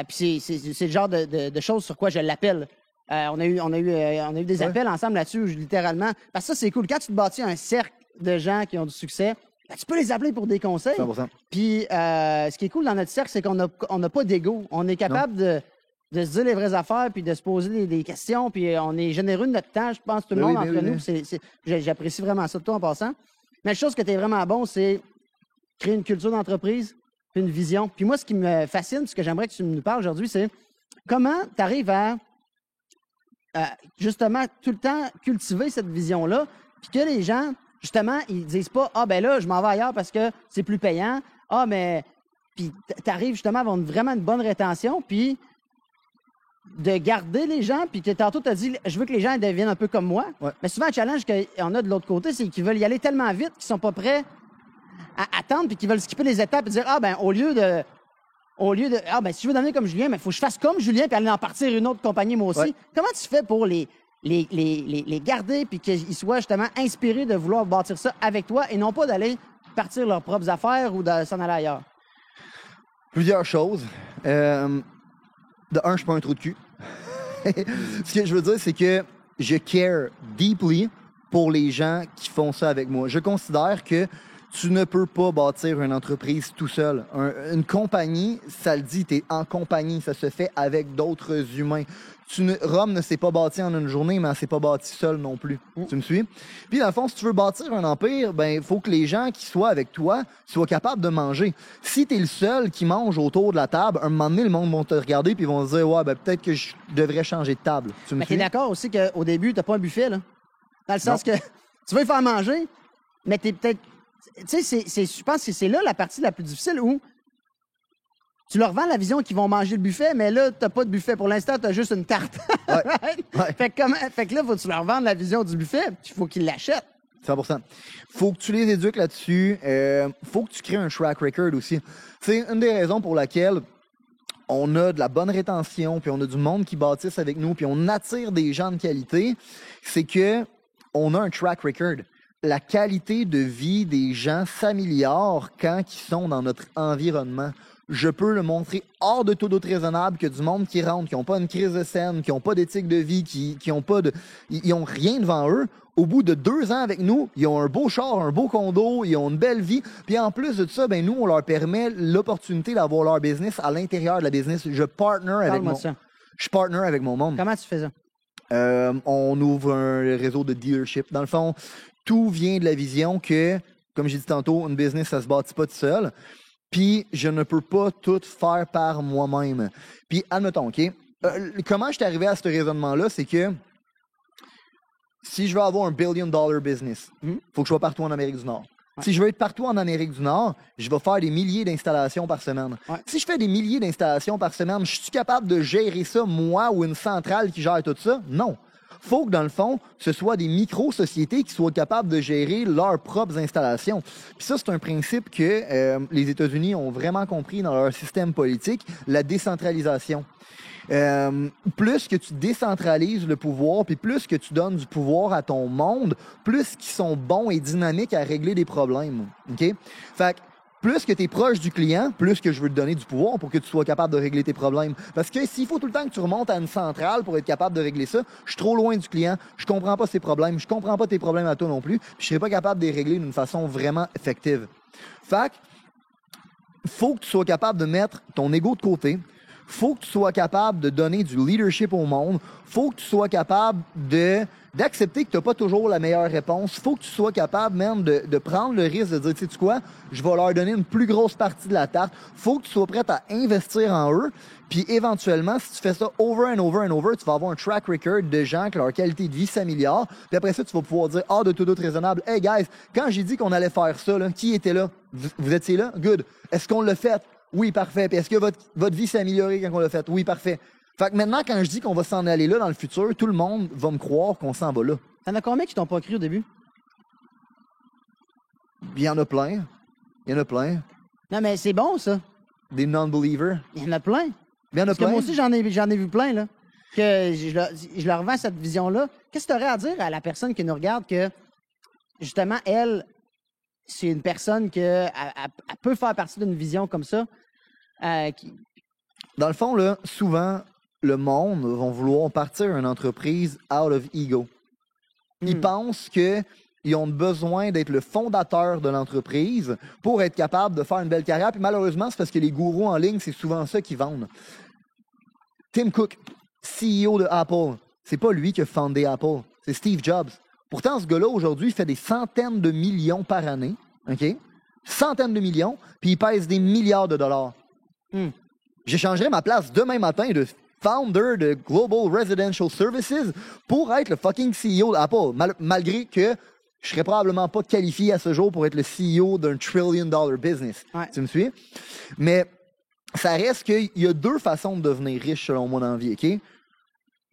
Puis c'est le genre de choses sur quoi je l'appelle. On a eu des appels ensemble là-dessus, littéralement. Parce que ça, c'est cool. Quand tu te bâtis un cercle de gens qui ont du succès, ben, tu peux les appeler pour des conseils. 100%. Puis, ce qui est cool dans notre cercle, c'est qu'on n'a pas d'ego. On est capable de se dire les vraies affaires, puis de se poser des questions, puis on est généreux de notre temps, je pense, tout le monde entre nous. J'apprécie vraiment ça de toi en passant. Mais la chose que tu es vraiment bon, c'est créer une culture d'entreprise, puis une vision. Puis moi, ce qui me fascine, ce que j'aimerais que tu nous parles aujourd'hui, c'est comment tu arrives à justement tout le temps cultiver cette vision-là, puis que les gens, justement, ils disent pas « Ah, ben là, je m'en vais ailleurs parce que c'est plus payant. Ah, mais... » Puis tu arrives justement à avoir vraiment une bonne rétention, puis de garder les gens, puis que tantôt, tu as dit « Je veux que les gens deviennent un peu comme moi. Ouais. » Mais souvent, le challenge qu'on a de l'autre côté, c'est qu'ils veulent y aller tellement vite qu'ils sont pas prêts à attendre, puis qu'ils veulent skipper les étapes et dire « Ah, ben au lieu de ah, ben si je veux devenir comme Julien, mais il faut que je fasse comme Julien puis aller en partir une autre compagnie moi aussi. Ouais. » Comment tu fais pour les garder puis qu'ils soient justement inspirés de vouloir bâtir ça avec toi et non pas d'aller partir leurs propres affaires ou de s'en aller ailleurs? Plusieurs choses. De un, je suis pas un trou de cul. Ce que je veux dire, c'est que je care deeply pour les gens qui font ça avec moi. Je considère que tu ne peux pas bâtir une entreprise tout seul. Une compagnie, ça le dit, tu es en compagnie, ça se fait avec d'autres humains. Rome ne s'est pas bâti en une journée, mais elle ne s'est pas bâtie seule non plus. Tu me suis? Puis dans le fond, si tu veux bâtir un empire, ben il faut que les gens qui soient avec toi soient capables de manger. Si tu es le seul qui mange autour de la table, un moment donné, le monde va te regarder puis ils vont se dire « Ouais, ben peut-être que je devrais changer de table. » Tu me suis? Mais tu es d'accord aussi qu'au début, tu n'as pas un buffet, là? Dans le sens que tu veux faire manger, mais tu es peut-être... Tu sais, je pense que c'est là la partie la plus difficile où tu leur vends la vision qu'ils vont manger le buffet, mais là, tu n'as pas de buffet. Pour l'instant, tu as juste une tarte. Ouais. Ouais. Fait que là, faut que tu leur vendes la vision du buffet, il faut qu'ils l'achètent. 100%. Faut que tu les éduques là-dessus. Faut que tu crées un track record aussi. C'est une des raisons pour laquelle on a de la bonne rétention, puis on a du monde qui bâtisse avec nous, puis on attire des gens de qualité, c'est que on a un track record. la qualité de vie des gens s'améliore quand ils sont dans notre environnement. Je peux le montrer hors de tout doute raisonnable que du monde qui rentre, qui n'ont pas une crise de scène, qui n'ont pas d'éthique de vie, qui ont pas de, ils ont rien devant eux. Au bout de 2 ans avec nous, ils ont un beau char, un beau condo, ils ont une belle vie. Puis en plus de ça, ben nous, on leur permet l'opportunité d'avoir leur business à l'intérieur de la business. Je partner avec mon monde. Comment tu fais ça? On ouvre un réseau de dealership. Dans le fond, tout vient de la vision que, comme j'ai dit tantôt, une business, ça se bâtit pas tout seul. Puis, je ne peux pas tout faire par moi-même. Puis, admettons, OK? Comment je suis arrivé à ce raisonnement-là, c'est que si je veux avoir un $1 billion business, faut que je sois partout en Amérique du Nord. Ouais. Si je veux être partout en Amérique du Nord, je vais faire des milliers d'installations par semaine. Ouais. Si je fais des milliers d'installations par semaine, je suis capable de gérer ça, moi, ou une centrale qui gère tout ça? Non. Faut que, dans le fond, ce soit des micro-sociétés qui soient capables de gérer leurs propres installations. Puis ça, c'est un principe que les États-Unis ont vraiment compris dans leur système politique, la décentralisation. Plus que tu décentralises le pouvoir, puis plus que tu donnes du pouvoir à ton monde, plus qu'ils sont bons et dynamiques à régler des problèmes. OK? Fait que plus que tu es proche du client, plus que je veux te donner du pouvoir pour que tu sois capable de régler tes problèmes. Parce que s'il faut tout le temps que tu remontes à une centrale pour être capable de régler ça, je suis trop loin du client, je comprends pas ses problèmes, je comprends pas tes problèmes à toi non plus, puis je serai pas capable de les régler d'une façon vraiment effective. Fait que faut que tu sois capable de mettre ton ego de côté, faut que tu sois capable de donner du leadership au monde, faut que tu sois capable d'accepter que tu n'as pas toujours la meilleure réponse. Il faut que tu sois capable même de prendre le risque de dire, tu sais quoi, je vais leur donner une plus grosse partie de la tarte. Il faut que tu sois prêt à investir en eux. Puis éventuellement, si tu fais ça over and over and over, tu vas avoir un track record de gens que leur qualité de vie s'améliore. Puis après ça, tu vas pouvoir dire, de tout autre raisonnable, hey guys, quand j'ai dit qu'on allait faire ça, là, qui était là? Vous étiez là? Good. Est-ce qu'on l'a fait? Oui, parfait. Puis est-ce que votre vie s'est améliorée quand on l'a fait? Oui, parfait. Fait que maintenant, quand je dis qu'on va s'en aller là dans le futur, tout le monde va me croire qu'on s'en va là. T'en as combien qui t'ont pas cru au début? Il y en a plein. Il y en a plein. Non, mais c'est bon, ça. Des non-believers. Il y en a plein. Il y en a Parce plein. que moi aussi, j'en ai vu plein, là. Que je leur vends cette vision-là. Qu'est-ce que tu aurais à dire à la personne qui nous regarde que, justement, elle, c'est une personne que elle peut faire partie d'une vision comme ça? Dans le fond, là, souvent, le monde va vouloir partir une entreprise out of ego. Ils pensent qu'ils ont besoin d'être le fondateur de l'entreprise pour être capable de faire une belle carrière. Puis malheureusement, c'est parce que les gourous en ligne, c'est souvent ça qu'ils vendent. Tim Cook, CEO de Apple, c'est pas lui qui a fondé Apple, c'est Steve Jobs. Pourtant, ce gars-là, aujourd'hui, il fait des centaines de millions par année. OK? Centaines de millions, puis il pèse des milliards de dollars. J'échangerais ma place demain matin de founder de Global Residential Services pour être le fucking CEO d'Apple, malgré que je serais probablement pas qualifié à ce jour pour être le CEO d'un $1 trillion business. Ouais. Tu me suis? Mais ça reste qu'il y a 2 façons de devenir riche selon moi dans la vie, OK?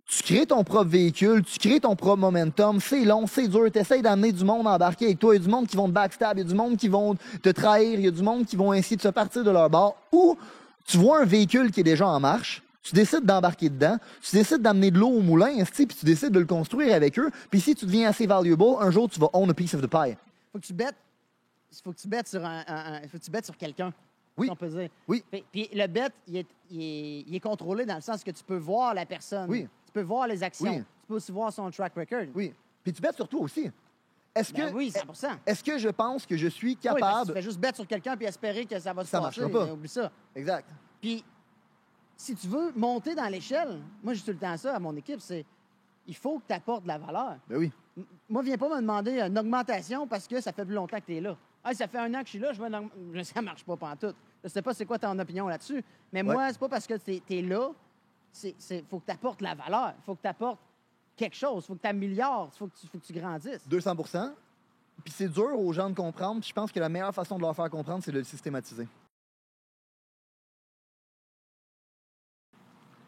Tu crées ton propre véhicule, tu crées ton propre momentum, c'est long, c'est dur, tu essaies d'amener du monde embarqué avec toi, il y a du monde qui vont te backstab, il y a du monde qui vont te trahir, il y a du monde qui vont essayer de se partir de leur bord, ou tu vois un véhicule qui est déjà en marche, tu décides d'embarquer dedans, tu décides d'amener de l'eau au moulin, puis tu décides de le construire avec eux, puis si tu deviens assez valuable, un jour tu vas own a piece of the pie. Faut que tu bettes sur quelqu'un. Oui. Si on peut dire. Oui. Puis le bet, il est contrôlé dans le sens que tu peux voir la personne. Oui. Tu peux voir les actions. Oui. Tu peux aussi voir son track record. Oui. Puis tu bettes sur toi aussi. Oui, 100%. Est-ce que je pense que je suis capable... Oui, parce que tu fais juste bet sur quelqu'un puis espérer que ça va se passer. Ça marchera pas. Oublie ça. Exact. Puis, si tu veux monter dans l'échelle, moi, je dis tout le temps ça à mon équipe, c'est il faut que tu apportes de la valeur. Ben oui. Moi, viens pas me demander une augmentation parce que ça fait plus longtemps que tu es là. Ah, ça fait 1 an que je suis là, ça marche pas pantoute. Je sais pas c'est quoi ton opinion là-dessus, mais moi, c'est pas parce que tu es là, faut que tu apportes la valeur, faut que tu apportes quelque chose, faut que tu améliores, faut que tu grandisses. 200%. Puis c'est dur aux gens de comprendre, puis je pense que la meilleure façon de leur faire comprendre, c'est de le systématiser.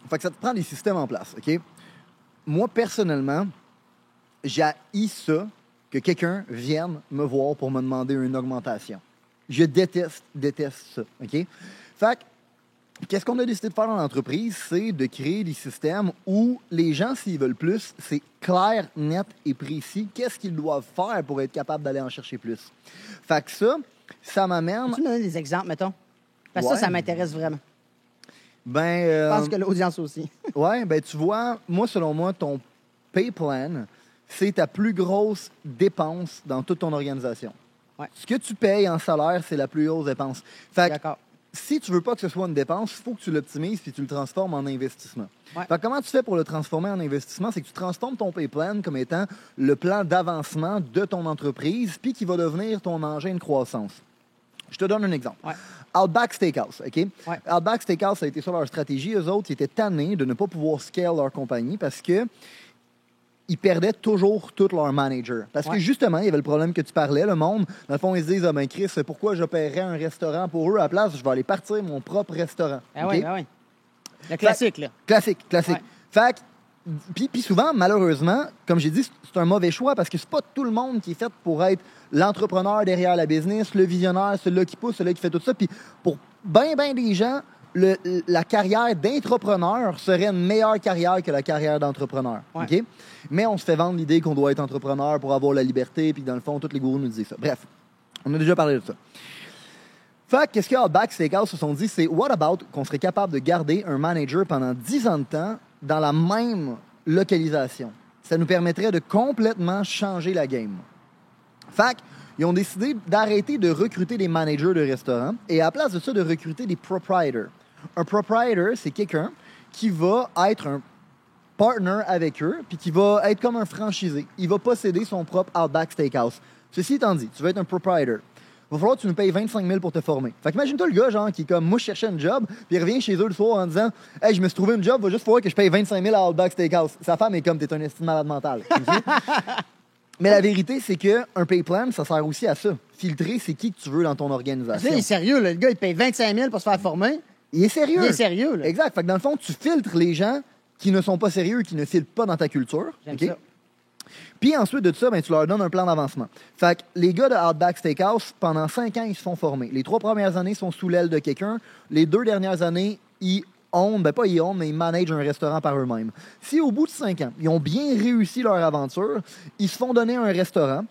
Fait que ça te prend des systèmes en place, OK? Moi, personnellement, j'haïs ça que quelqu'un vienne me voir pour me demander une augmentation. Je déteste ça, OK? Fait que Qu'est-ce qu'on a décidé de faire dans l'entreprise? C'est de créer des systèmes où les gens, s'ils veulent plus, c'est clair, net et précis. Qu'est-ce qu'ils doivent faire pour être capables d'aller en chercher plus? Fait que ça m'amène... Peux-tu me donner des exemples, mettons? Parce que Ouais. ça m'intéresse vraiment. Ben, Je pense que l'audience aussi. ouais, ben tu vois, selon moi, ton pay plan, c'est ta plus grosse dépense dans toute ton organisation. Ouais. Ce que tu payes en salaire, c'est la plus grosse dépense. Fait que, D'accord. si tu veux pas que ce soit une dépense, il faut que tu l'optimises puis tu le transformes en investissement. Ouais. Fait que comment tu fais pour le transformer en investissement? C'est que tu transformes ton pay plan comme étant le plan d'avancement de ton entreprise puis qui va devenir ton engin de croissance. Je te donne un exemple. Ouais. Outback Steakhouse, OK? Ouais. Outback Steakhouse, ça a été sur leur stratégie. Eux autres, ils étaient tannés de ne pas pouvoir scale leur compagnie parce que ils perdaient toujours tous leurs managers. Parce que Ouais. justement, il y avait le problème que tu parlais, le monde, dans le fond, ils se disent, ah ben Chris, pourquoi j'opérerais un restaurant pour eux à la place? Je vais aller partir mon propre restaurant. Ah OK? oui, ah oui. Le classique, là. Classique. Ouais. Fait que, puis souvent, malheureusement, comme j'ai dit, c'est un mauvais choix parce que c'est pas tout le monde qui est fait pour être l'entrepreneur derrière la business, le visionnaire, celui-là qui pousse, celui-là qui fait tout ça. Puis pour bien des gens, la carrière d'entrepreneur serait une meilleure carrière que la carrière d'entrepreneur. Ouais. OK? Mais on se fait vendre l'idée qu'on doit être entrepreneur pour avoir la liberté, puis dans le fond, tous les gourous nous disent ça. Bref, on a déjà parlé de ça. Fait que qu'est-ce que Outback Steakhouse se sont dit, c'est what about qu'on serait capable de garder un manager pendant 10 ans de temps dans la même localisation? Ça nous permettrait de complètement changer la game. Fait qu'ils ont décidé d'arrêter de recruter des managers de restaurants et à la place de ça, de recruter des proprietors. Un proprietor, c'est quelqu'un qui va être un partner avec eux puis qui va être comme un franchisé. Il va posséder son propre Outback Steakhouse. Ceci étant dit, tu veux être un proprietor. Il va falloir que tu nous payes 25 000 pour te former. Fait qu'imagine-toi le gars, genre, qui est comme, moi, je cherchais un job, puis il revient chez eux le soir en disant, hey, je me suis trouvé un job, va juste falloir que je paye 25 000 à Outback Steakhouse. Sa femme est comme, t'es un estime malade mental. Mais la vérité, c'est qu'un pay plan, ça sert aussi à ça. Filtrer, c'est qui que tu veux dans ton organisation. Là, il est sérieux, là. Le gars, il paye 25 000 pour se faire former. Il est sérieux. Il est sérieux, là. Exact. Fait que dans le fond, tu filtres les gens qui ne sont pas sérieux, qui ne filtrent pas dans ta culture. J'aime OK? ça. Puis ensuite de ça, ben, tu leur donnes un plan d'avancement. Fait que les gars de Outback Steakhouse, pendant 5 ans, ils se font former. Les 3 premières années sont sous l'aile de quelqu'un. Les 2 dernières années, ils mais ils managent un restaurant par eux-mêmes. Si au bout de 5 ans, ils ont bien réussi leur aventure, ils se font donner un restaurant,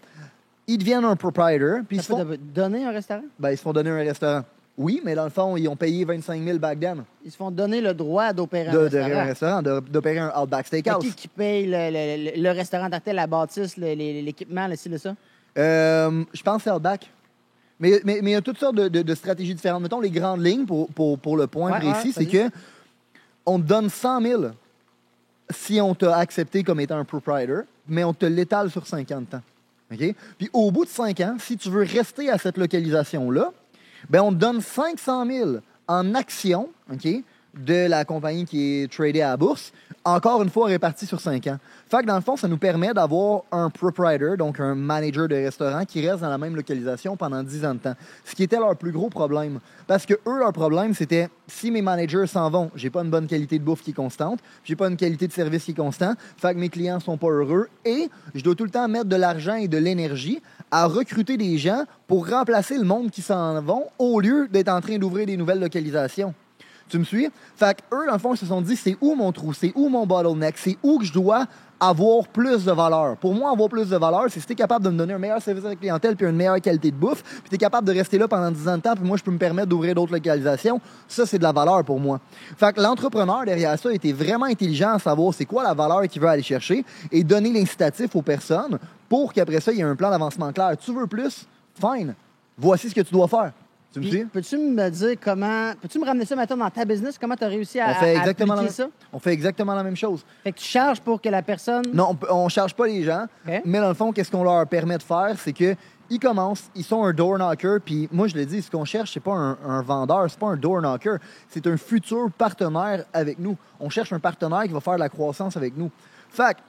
ils deviennent un proprietor, puis ils se Ça font... peut donner un restaurant? Ben, ils se font donner un restaurant. Oui, mais dans le fond, ils ont payé 25 000 back then Ils se font donner le droit d'opérer un un restaurant. restaurant, d'opérer un Outback Mais Steakhouse. qui paye le restaurant d'artel, la bâtisse, l'équipement, le ci, le ça? Je pense que c'est Outback. Mais il y a toutes sortes de stratégies différentes. Mettons les grandes lignes pour le point Ouais, précis, ouais, c'est vas-y. que on te donne 100 000 si on t'a accepté comme étant un proprietor, mais on te l'étale sur 50 ans. OK? Puis au bout de 5 ans, si tu veux rester à cette localisation-là, ben on te donne 500 000 en actions, OK, de la compagnie qui est tradée à la bourse, encore une fois répartie sur 5 ans. Fait que dans le fond, ça nous permet d'avoir un proprietor, donc un manager de restaurant, qui reste dans la même localisation pendant 10 ans de temps. Ce qui était leur plus gros problème. Parce que eux, leur problème, c'était si mes managers s'en vont, j'ai pas une bonne qualité de bouffe qui est constante, j'ai pas une qualité de service qui est constante, fait que mes clients sont pas heureux et je dois tout le temps mettre de l'argent et de l'énergie à recruter des gens pour remplacer le monde qui s'en vont au lieu d'être en train d'ouvrir des nouvelles localisations. Tu me suis? Fait que eux, dans le fond, ils se sont dit, c'est où mon trou? C'est où mon bottleneck? C'est où que je dois avoir plus de valeur? Pour moi, avoir plus de valeur, c'est si t'es capable de me donner un meilleur service à la clientèle puis une meilleure qualité de bouffe, puis t'es capable de rester là pendant 10 ans de temps, puis moi, je peux me permettre d'ouvrir d'autres localisations. Ça, c'est de la valeur pour moi. Fait que l'entrepreneur derrière ça était vraiment intelligent à savoir c'est quoi la valeur qu'il veut aller chercher et donner l'incitatif aux personnes pour qu'après ça, il y ait un plan d'avancement clair. Tu veux plus? Fine. Voici ce que tu dois faire. Tu me Puis, suis? peux-tu me dire comment... Peux-tu me ramener ça maintenant dans ta business? Comment tu as réussi à, On fait à exactement appliquer ça? On fait exactement la même chose. Fait que tu charges pour que la personne... Non, on ne charge pas les gens, OK. mais dans le fond, qu'est-ce qu'on leur permet de faire, c'est qu'ils commencent, ils sont un door knocker, puis moi je le dis, ce qu'on cherche, c'est pas un vendeur, c'est pas un door knocker, c'est un futur partenaire avec nous. On cherche un partenaire qui va faire de la croissance avec nous. Fait que,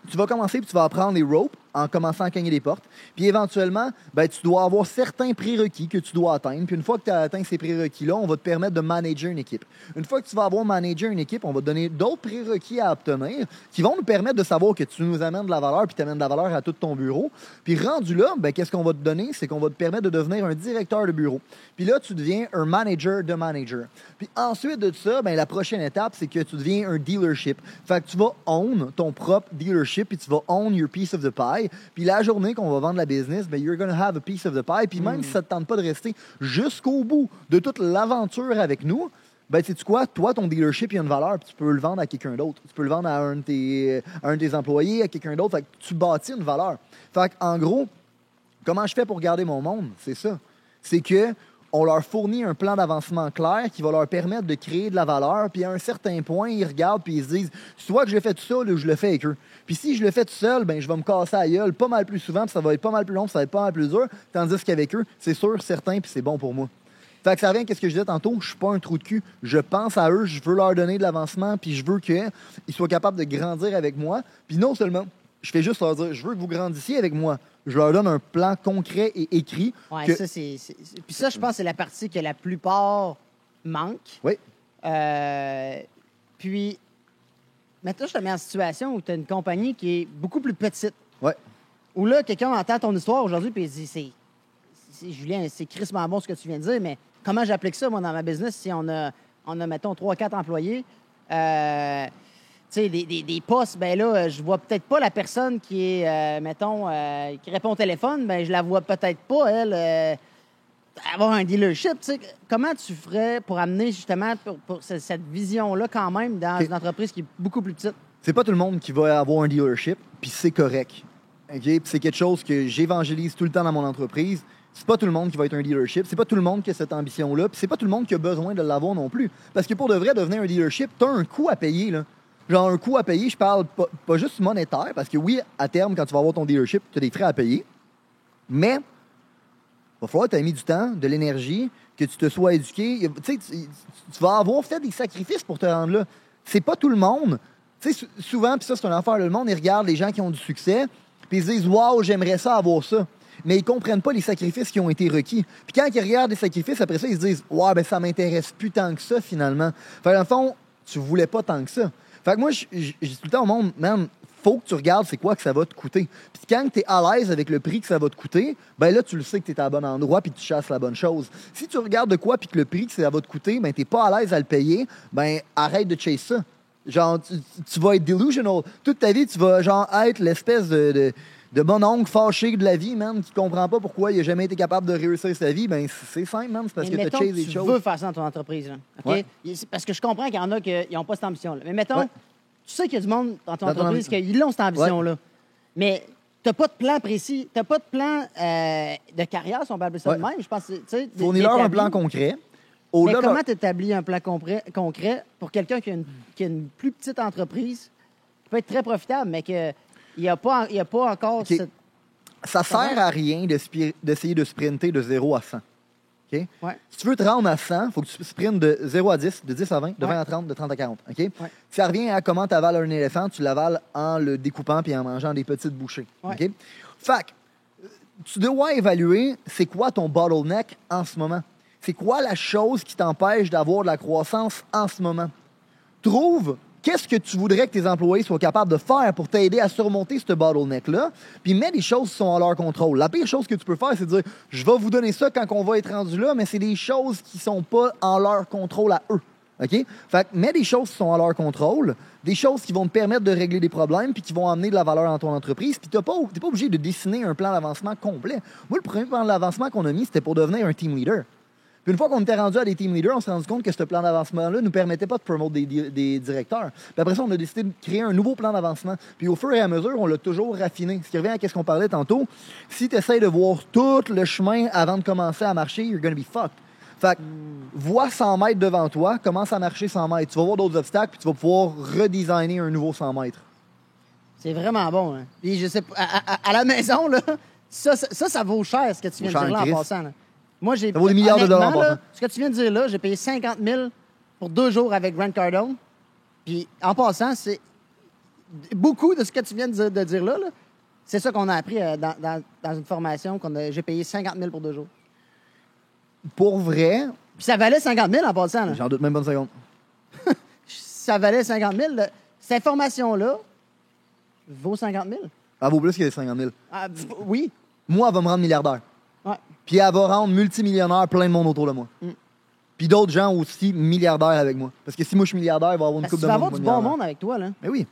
tu vas commencer puis tu vas apprendre les ropes en commençant à cogner les portes. Puis éventuellement, ben, tu dois avoir certains prérequis que tu dois atteindre. Puis une fois que tu as atteint ces prérequis-là, on va te permettre de manager une équipe. Une fois que tu vas avoir managé une équipe, on va te donner d'autres prérequis à obtenir qui vont nous permettre de savoir que tu nous amènes de la valeur puis tu amènes de la valeur à tout ton bureau. Puis rendu là, ben, qu'est-ce qu'on va te donner? C'est qu'on va te permettre de devenir un directeur de bureau. Puis là, tu deviens un manager de manager. Puis ensuite de ça, ben, la prochaine étape, c'est que tu deviens un dealership. Fait que tu vas own ton propre dealership puis tu vas own your piece of the pie. Puis la journée qu'on va vendre la business, ben, you're gonna have a piece of the pie. Puis même si ça ne te tente pas de rester jusqu'au bout de toute l'aventure avec nous, ben, sais-tu quoi? Toi, ton dealership, il y a une valeur, puis tu peux le vendre à quelqu'un d'autre. Tu peux le vendre à un de tes employés, à quelqu'un d'autre. Fait que tu bâtis une valeur. Fait en gros, comment je fais pour garder mon monde? C'est ça. C'est que on leur fournit un plan d'avancement clair qui va leur permettre de créer de la valeur. Puis à un certain point, ils regardent puis ils se disent soit que je le fais tout seul ou je le fais avec eux. Puis si je le fais tout seul, ben je vais me casser la gueule pas mal plus souvent, puis ça va être pas mal plus long, puis ça va être pas mal plus dur. Tandis qu'avec eux, c'est sûr, certain, puis c'est bon pour moi. Fait que ça revient à ce que je disais tantôt, je suis pas un trou de cul. Je pense à eux, je veux leur donner de l'avancement, puis je veux qu'ils soient capables de grandir avec moi. Puis non seulement, je fais juste leur dire, je veux que vous grandissiez avec moi. Je leur donne un plan concret et écrit. Oui, ça, Puis ça, je pense que c'est la partie que la plupart manquent. Oui. Puis, maintenant, je te mets en situation où tu as une compagnie qui est beaucoup plus petite. Oui. Où là, quelqu'un entend ton histoire aujourd'hui puis il se dit, Julien, c'est crissement bon ce que tu viens de dire, mais comment j'applique ça, moi, dans ma business, si on a mettons, 3-4 employés? Tu sais, des postes, ben là, je vois peut-être pas la personne qui est, qui répond au téléphone, ben je la vois peut-être pas, elle, avoir un dealership. Tu sais, comment tu ferais pour amener, justement, pour cette vision-là, quand même, dans une entreprise qui est beaucoup plus petite? C'est pas tout le monde qui va avoir un dealership, puis c'est correct. OK? Puis c'est quelque chose que j'évangélise tout le temps dans mon entreprise. C'est pas tout le monde qui va être un dealership. C'est pas tout le monde qui a cette ambition-là. Puis c'est pas tout le monde qui a besoin de l'avoir non plus. Parce que pour de vrai, devenir un dealership, t'as un coût à payer, là. Genre, un coût à payer, je parle pas juste monétaire, parce que oui, à terme, quand tu vas avoir ton dealership, tu as des frais à payer. Mais, il va falloir que tu aies mis du temps, de l'énergie, que tu te sois éduqué. Tu sais, tu vas avoir fait des sacrifices pour te rendre là. C'est pas tout le monde. Tu sais, souvent, puis ça, c'est une affaire, le monde, ils regardent les gens qui ont du succès, puis ils se disent, waouh, j'aimerais ça avoir ça. Mais ils comprennent pas les sacrifices qui ont été requis. Puis quand ils regardent les sacrifices, après ça, ils se disent, ouais, ben ça m'intéresse plus tant que ça, finalement. Fait que, dans le fond, tu voulais pas tant que ça. Fait que moi, je dis tout le temps au monde, man, faut que tu regardes c'est quoi que ça va te coûter. Puis quand tu es à l'aise avec le prix que ça va te coûter, ben là, tu le sais que tu es à bon endroit puis que tu chasses la bonne chose. Si tu regardes de quoi puis que le prix que ça va te coûter, ben t'es pas à l'aise à le payer, ben arrête de chasser ça. Genre, tu vas être delusional. Toute ta vie, tu vas genre être l'espèce de bon oncle fâché de la vie, man, qui comprend pas pourquoi il a jamais été capable de réussir sa vie. Ben c'est simple, man, c'est parce que tu as chasé des choses. Tu veux faire ça dans ton entreprise, là, OK? Ouais. Parce que je comprends qu'il y en a qui n'ont pas cette ambition-là. Mais mettons, tu sais qu'il y a du monde dans ton entreprise qui ont cette ambition-là. Ouais. Mais tu n'as pas de plan précis, tu n'as pas de plan de carrière, si on peut appeler ça de même. Je pense, fournis-leur un plan concret. Mais comment tu établis un plan concret pour quelqu'un qui a une plus petite entreprise, qui peut être très profitable, mais que il n'y a pas encore cette... Ça sert à rien d'essayer de sprinter de 0 à 100. Okay? Ouais. Si tu veux te rendre à 100, il faut que tu sprintes de 0 à 10, de 10 à 20, de 20 à 30, de 30 à 40. Okay? Ouais. Ça revient à comment tu avales un éléphant. Tu l'avales en le découpant et en mangeant des petites bouchées. Ouais. Okay? Fait que, tu dois évaluer c'est quoi ton bottleneck en ce moment. C'est quoi la chose qui t'empêche d'avoir de la croissance en ce moment. Trouve... Qu'est-ce que tu voudrais que tes employés soient capables de faire pour t'aider à surmonter ce bottleneck-là? Puis mets des choses qui sont à leur contrôle. La pire chose que tu peux faire, c'est de dire « Je vais vous donner ça quand on va être rendu là », mais c'est des choses qui sont pas en leur contrôle à eux. OK? Fait que mets des choses qui sont à leur contrôle, des choses qui vont te permettre de régler des problèmes puis qui vont amener de la valeur dans ton entreprise. Puis t'es pas obligé de dessiner un plan d'avancement complet. Moi, le premier plan d'avancement qu'on a mis, c'était pour devenir un team leader. Puis une fois qu'on était rendu à des team leaders, on s'est rendu compte que ce plan d'avancement-là ne nous permettait pas de promouvoir des directeurs. Puis après ça, on a décidé de créer un nouveau plan d'avancement. Puis au fur et à mesure, on l'a toujours raffiné. Ce qui revient à ce qu'on parlait tantôt, si tu essaies de voir tout le chemin avant de commencer à marcher, you're gonna be fucked. Fait que, vois 100 mètres devant toi, commence à marcher 100 mètres. Tu vas voir d'autres obstacles, puis tu vas pouvoir redesigner un nouveau 100 mètres. C'est vraiment bon. Hein? Puis je sais pas, à la maison, là, ça vaut cher, ce que tu viens de dire là en passant. Là. Moi, ça vaut des milliards de dollars là, ce que tu viens de dire là, j'ai payé 50 000 pour 2 jours avec Grant Cardone. Puis, en passant, c'est beaucoup de ce que tu viens de dire là C'est ça qu'on a appris dans une formation j'ai payé 50 000 pour 2 jours. Pour vrai, Puis ça valait 50 000 en passant. Là. j'en doute même pas une seconde. Ça valait 50 000. Cette formation-là vaut 50 000. Elle vaut plus que les 50 000. Ah, oui. Moi, elle va me rendre milliardaire. Ouais. Puis elle va rendre multimillionnaire plein de monde autour de moi. Puis d'autres gens aussi milliardaires avec moi. Parce que si moi je suis milliardaire, il va y avoir une Parce couple que de tu vas monde. avoir du bon monde avec toi. Là. Mais oui.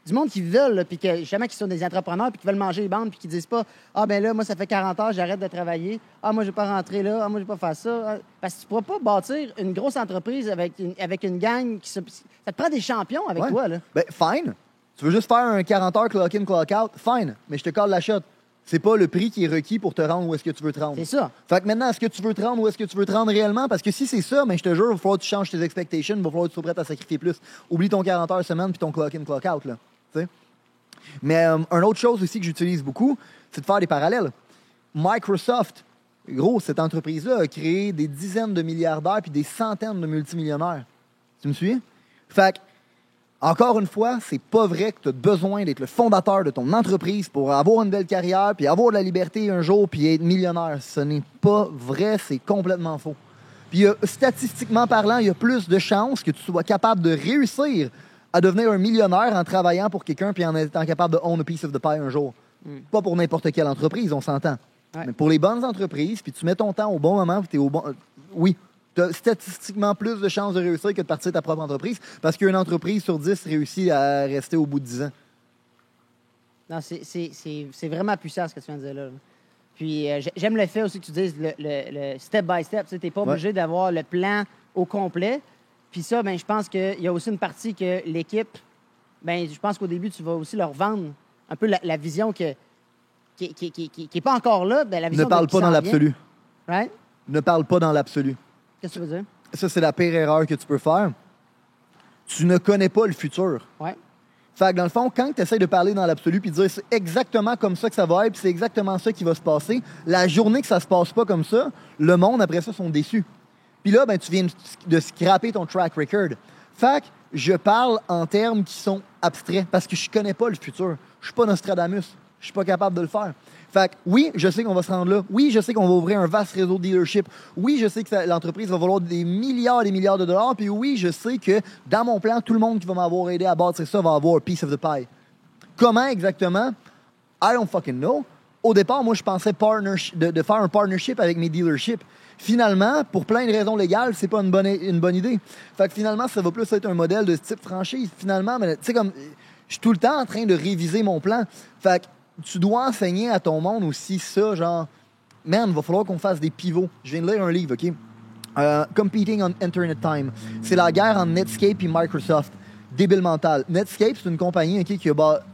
Du monde qui veulent, là, puis que jamais qui sont des entrepreneurs, puis qui veulent manger les bandes, puis qui disent pas ah ben là, moi, ça fait 40 heures, j'arrête de travailler. Ah, moi, je vais pas rentrer là. Ah, moi, je vais pas faire ça. Ah, parce que tu pourras pas bâtir une grosse entreprise avec une gang qui ça te prend des champions avec Ouais. toi. Là. Ben, fine. Tu veux juste faire un 40 heures clock in, clock out, fine. Mais je te colle la shot. C'est pas le prix qui est requis pour te rendre où est-ce que tu veux te rendre. C'est ça. Fait que maintenant, est-ce que tu veux te rendre où est-ce que tu veux te rendre réellement? Parce que si c'est ça, ben, je te jure, il va falloir que tu changes tes expectations, il va falloir que tu sois prêt à sacrifier plus. Oublie ton 40 heures semaine puis ton clock in, clock out. Là. T'sais? Mais une autre chose aussi que j'utilise beaucoup, c'est de faire des parallèles. Microsoft, gros, cette entreprise-là a créé des dizaines de milliardaires puis des centaines de multimillionnaires. Tu me suis? Fait que, encore une fois, c'est pas vrai que tu as besoin d'être le fondateur de ton entreprise pour avoir une belle carrière, puis avoir de la liberté un jour, puis être millionnaire. Ce n'est pas vrai, c'est complètement faux. Puis statistiquement parlant, il y a plus de chances que tu sois capable de réussir à devenir un millionnaire en travaillant pour quelqu'un puis en étant capable de own a piece of the pie un jour. Pas pour n'importe quelle entreprise, on s'entend. Ouais. Mais pour les bonnes entreprises, puis tu mets ton temps au bon moment, puis tu es au bon... oui. Tu as statistiquement plus de chances de réussir que de partir de ta propre entreprise parce qu'une entreprise sur 10 réussit à rester au bout de 10 ans. Non, c'est vraiment puissant ce que tu viens de dire là. Puis j'aime le fait aussi que tu dises le step by step. Tu n'es pas obligé d'avoir le plan au complet. Puis ça, ben, je pense qu'il y a aussi une partie que l'équipe, ben, je pense qu'au début, tu vas aussi leur vendre un peu la vision qui n'est pas encore là. Ben, la vision Ne parle qui pas dans s'en l'absolu. vient. Right? Ne parle pas dans l'absolu. Qu'est-ce que tu veux dire? Ça, c'est la pire erreur que tu peux faire. Tu ne connais pas le futur. Ouais. Fait que dans le fond, quand tu essaies de parler dans l'absolu puis de dire c'est exactement comme ça que ça va être, puis c'est exactement ça qui va se passer, la journée que ça se passe pas comme ça, le monde après ça sont déçus. Puis là, ben, tu viens de scraper ton track record. Fait que je parle en termes qui sont abstraits parce que je connais pas le futur. Je suis pas Nostradamus. Je suis pas capable de le faire. Fait que oui, je sais qu'on va se rendre là. Oui, je sais qu'on va ouvrir un vaste réseau de dealership. Oui, je sais que l'entreprise va valoir des milliards et des milliards de dollars. Puis oui, je sais que dans mon plan, tout le monde qui va m'avoir aidé à bâtir ça va avoir a piece of the pie. Comment exactement? I don't fucking know. Au départ, moi, je pensais de faire un partnership avec mes dealerships. Finalement, pour plein de raisons légales, c'est pas une bonne idée. Fait que finalement, ça va plus être un modèle de type franchise. Finalement, tu sais, comme je suis tout le temps en train de réviser mon plan. Fait que tu dois enseigner à ton monde aussi ça, genre, man, il va falloir qu'on fasse des pivots. Je viens de lire un livre, OK? Competing on Internet Time. C'est la guerre entre Netscape et Microsoft. Débile mental. Netscape, c'est une compagnie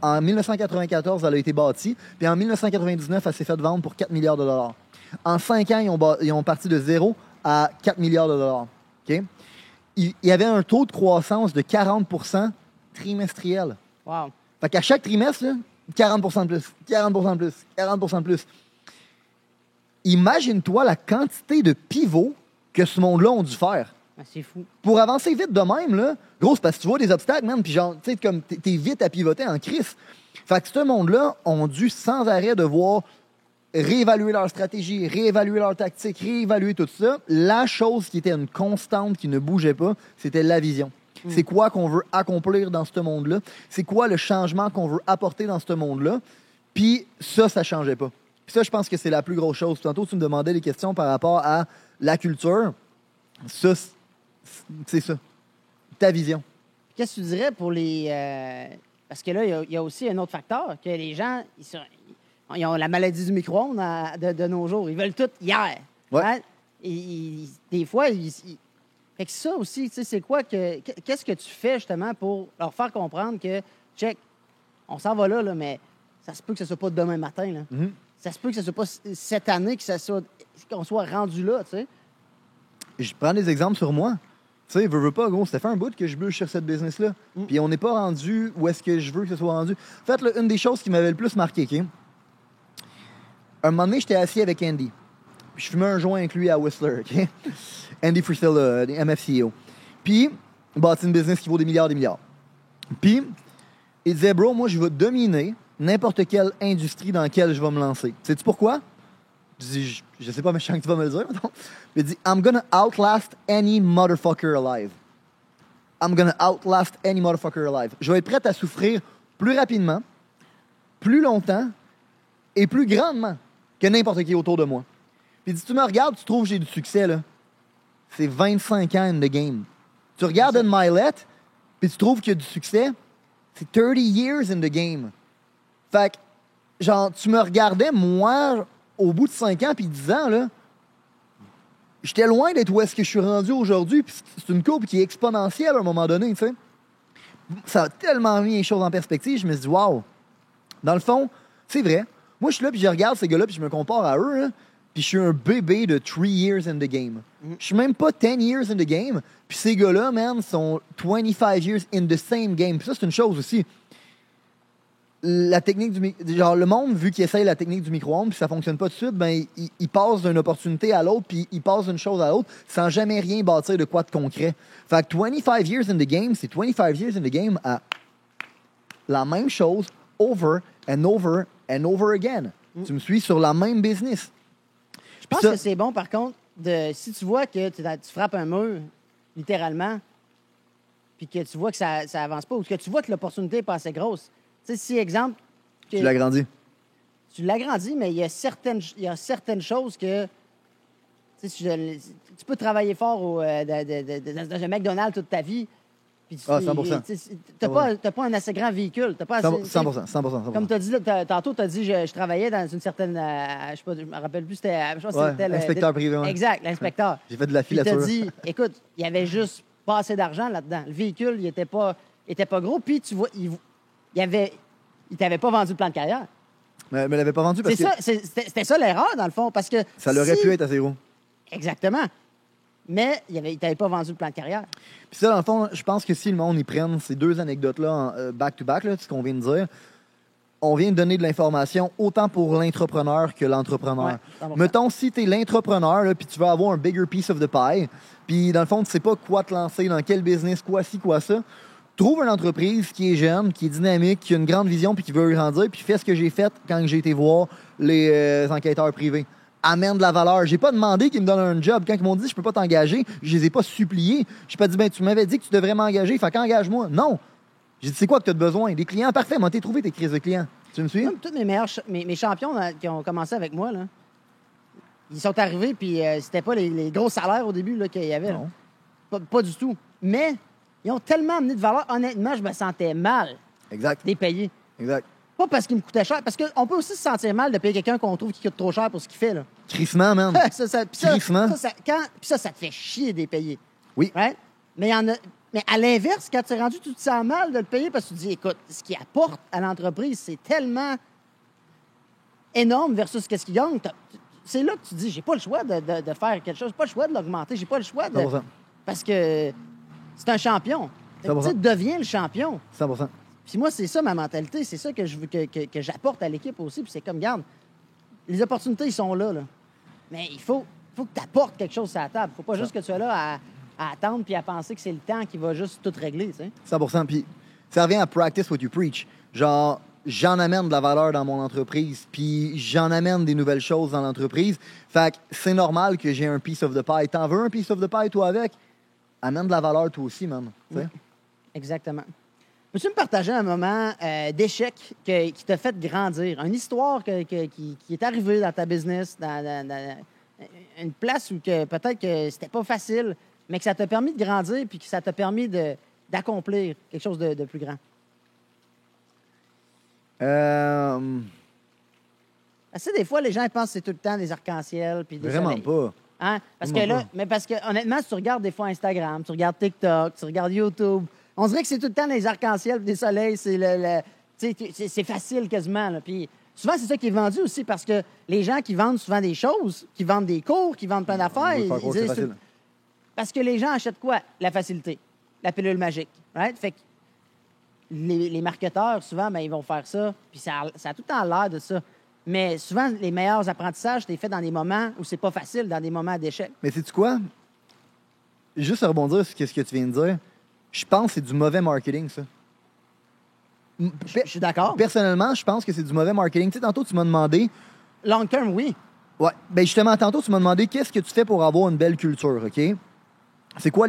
en 1994, elle a été bâtie, puis en 1999, elle s'est faite vendre pour 4 milliards de dollars. En 5 ans, ils ont parti de 0 à 4 milliards de dollars. OK? Il y avait un taux de croissance de 40% trimestriel. Wow. Fait qu'à chaque trimestre, là, 40% de plus, 40% de plus, 40% de plus. Imagine-toi la quantité de pivots que ce monde-là ont dû faire. Ah, c'est fou. Pour avancer vite de même, là, gros, c'est parce que tu vois des obstacles, man, puis genre, tu sais, comme t'es vite à pivoter en crise. Fait que ce monde-là ont dû sans arrêt devoir réévaluer leur stratégie, réévaluer leur tactique, réévaluer tout ça. La chose qui était une constante, qui ne bougeait pas, c'était la vision. C'est quoi qu'on veut accomplir dans ce monde-là? C'est quoi le changement qu'on veut apporter dans ce monde-là? Puis ça changeait pas. Puis ça, je pense que c'est la plus grosse chose. Tantôt, tu me demandais des questions par rapport à la culture. Ça, c'est ça. Ta vision. Qu'est-ce que tu dirais pour les... Parce que là, il y a aussi un autre facteur, que les gens, ils ont la maladie du micro-ondes de nos jours. Ils veulent tout hier. Ouais. Hein? Des fois, fait que ça aussi, tu sais, c'est quoi qu'est-ce que tu fais justement pour leur faire comprendre que, check, on s'en va là, mais ça se peut que ce soit pas demain matin, là. Mm-hmm. Ça se peut que ce soit pas cette année qu'on soit rendu là, tu sais. Je prends des exemples sur moi. Tu sais, veux pas, gros, ça fait un bout que je bûche sur cette business-là. Puis on n'est pas rendu où est-ce que je veux que ce soit rendu. En fait, là, une des choses qui m'avait le plus marqué, OK? Un moment donné, j'étais assis avec Andy. Puis je fumais un joint avec lui à Whistler, OK? Andy Frisella, MFCEO. Puis, il bâtit une business qui vaut des milliards. Puis, il disait, bro, moi, je vais dominer n'importe quelle industrie dans laquelle je vais me lancer. Sais-tu pourquoi? Je dis, je sais pas, mais je sens que tu vas me le dire, mettons. Je dis, I'm gonna outlast any motherfucker alive. I'm gonna outlast any motherfucker alive. Je vais être prêt à souffrir plus rapidement, plus longtemps et plus grandement que n'importe qui autour de moi. Puis si tu me regardes, tu trouves que j'ai du succès, là. C'est 25 ans in the game. Tu regardes Ed Mylett, puis tu trouves qu'il y a du succès, c'est 30 years in the game. Fait que, genre, tu me regardais, moi, au bout de 5 ans puis 10 ans, là, j'étais loin d'être où est-ce que je suis rendu aujourd'hui, puis c'est une courbe qui est exponentielle à un moment donné, tu sais. Ça a tellement mis les choses en perspective, je me suis dit, wow. Dans le fond, c'est vrai. Moi, je suis là, puis je regarde ces gars-là, puis je me compare à eux, là, puis je suis un bébé de 3 years in the game. Je suis même pas 10 years in the game, puis ces gars-là, man, sont 25 years in the same game. Puis ça, c'est une chose aussi. La technique genre le monde, vu qu'il essaye la technique du micro-ondes puis ça fonctionne pas tout de suite, ben il passe d'une opportunité à l'autre puis il passe d'une chose à l'autre sans jamais rien bâtir de quoi de concret. Fait que 25 years in the game, c'est 25 years in the game à la même chose over and over and over again. Tu me suis sur la même business. Je pense que c'est bon, par contre, si tu vois que tu frappes un mur, littéralement, puis que tu vois que ça avance pas ou que tu vois que l'opportunité n'est pas assez grosse. Tu sais, si, exemple... Tu l'agrandis. Tu l'agrandis, mais il y a certaines choses que... Tu peux travailler fort dans un McDonald's toute ta vie. Puis 100%. Tu n'as pas un assez grand véhicule. T'as pas assez, 100%. Comme tu as dit, tantôt, tu as dit je travaillais dans une certaine... je sais pas, je me rappelle plus, c'était... L'inspecteur privé. Ouais. Exact, l'inspecteur. J'ai fait de la filature. Tu as dit, écoute, il y avait juste pas assez d'argent là-dedans. Le véhicule, il était pas gros. Puis tu vois... Il t'avait pas vendu le plan de carrière. Mais l'avait pas vendu parce que... C'était ça l'erreur, dans le fond, parce que... Ça l'aurait pu être assez gros. Exactement. Mais il t'avait pas vendu le plan de carrière. Puis ça, dans le fond, je pense que si le monde y prenne ces deux anecdotes-là back-to-back, ce qu'on vient de dire, on vient de donner de l'information autant pour l'entrepreneur que l'entrepreneur. Ouais, mettons, si tu es l'entrepreneur, puis tu veux avoir un bigger piece of the pie, puis dans le fond, tu sais pas quoi te lancer, dans quel business, quoi ci, quoi ça, trouve une entreprise qui est jeune, qui est dynamique, qui a une grande vision, puis qui veut grandir, puis fais ce que j'ai fait quand j'ai été voir les enquêteurs privés. Amène de la valeur. J'ai pas demandé qu'ils me donnent un job. Quand ils m'ont dit je peux pas t'engager, je les ai pas suppliés. J'ai pas dit tu m'avais dit que tu devrais m'engager, fait qu'engage-moi. Non. J'ai dit c'est quoi que tu as besoin? Des clients parfaits. M'as-tu trouvé tes crises de clients? Tu me suis? Tous mes champions qui ont commencé avec moi, là, ils sont arrivés, puis c'était pas les gros salaires au début qu'il y avait. Pas du tout. Mais ils ont tellement amené de valeur. Honnêtement, je me sentais mal. Exact. Des payer. Exact. Pas parce qu'il me coûtait cher. Parce qu'on peut aussi se sentir mal de payer quelqu'un qu'on trouve qui coûte trop cher pour ce qu'il fait. Là. Crissement, man. Crissement. Puis ça te fait chier de les payer. Oui. Right? Mais à l'inverse, quand tu es rendu, tu te sens mal de le payer parce que tu te dis, écoute, ce qu'il apporte à l'entreprise, c'est tellement énorme versus ce qu'il gagne. C'est là que tu te dis, j'ai pas le choix de faire quelque chose. J'ai pas le choix de l'augmenter. J'ai pas le choix de... 100%. Parce que c'est un champion. Tu deviens le champion. 100%. Puis moi, c'est ça ma mentalité. C'est ça que je veux que j'apporte à l'équipe aussi. Puis c'est comme, regarde, les opportunités, ils sont là. Mais il faut que tu apportes quelque chose sur la table. Il faut pas juste que tu sois là à attendre puis à penser que c'est le temps qui va juste tout régler. Tu sais. 100%. Puis ça revient à practice what you preach. Genre, j'en amène de la valeur dans mon entreprise, puis j'en amène des nouvelles choses dans l'entreprise. Fait que c'est normal que j'ai un piece of the pie. T'en veux un piece of the pie, toi, avec? Amène de la valeur, toi aussi, man. Oui. Exactement. Peux-tu me partager un moment d'échec qui t'a fait grandir? Une histoire qui est arrivée dans ta business, dans une place où peut-être que c'était pas facile, mais que ça t'a permis de grandir puis que ça t'a permis d'accomplir quelque chose de plus grand? Parce que des fois, les gens pensent que c'est tout le temps des arcs-en-ciel puis des Vraiment soleils. pas. Hein? Parce que honnêtement, si tu regardes des fois Instagram, tu regardes TikTok, tu regardes YouTube, on dirait que c'est tout le temps des arcs-en-ciel, des soleils, c'est facile quasiment. Là. Puis souvent, c'est ça qui est vendu aussi parce que les gens qui vendent souvent des choses, qui vendent des cours, qui vendent plein d'affaires, ils disent parce que les gens achètent quoi? La facilité, la pilule magique. Right? Fait que les marketeurs, souvent, ils vont faire ça, puis ça a tout le temps l'air de ça. Mais souvent, les meilleurs apprentissages, c'est fait dans des moments où c'est pas facile, dans des moments d'échec. Mais sais-tu quoi? Juste à rebondir sur ce que tu viens de dire, je pense que c'est du mauvais marketing, ça. Je suis d'accord. Personnellement, je pense que c'est du mauvais marketing. Tu sais, tantôt, tu m'as demandé... Long term, oui. Ouais. Ben justement, tantôt, tu m'as demandé qu'est-ce que tu fais pour avoir une belle culture, OK? C'est quoi,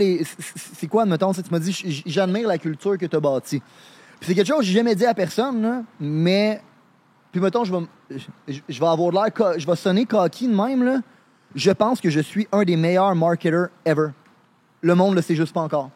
admettons, tu m'as dit, j'admire la culture que tu as bâtie. Puis c'est quelque chose que j'ai jamais dit à personne, là, mais... Puis mettons, je vais avoir de l'air... Je vais sonner cocky de même, là. Je pense que je suis un des meilleurs marketeurs ever. Le monde le sait juste pas encore.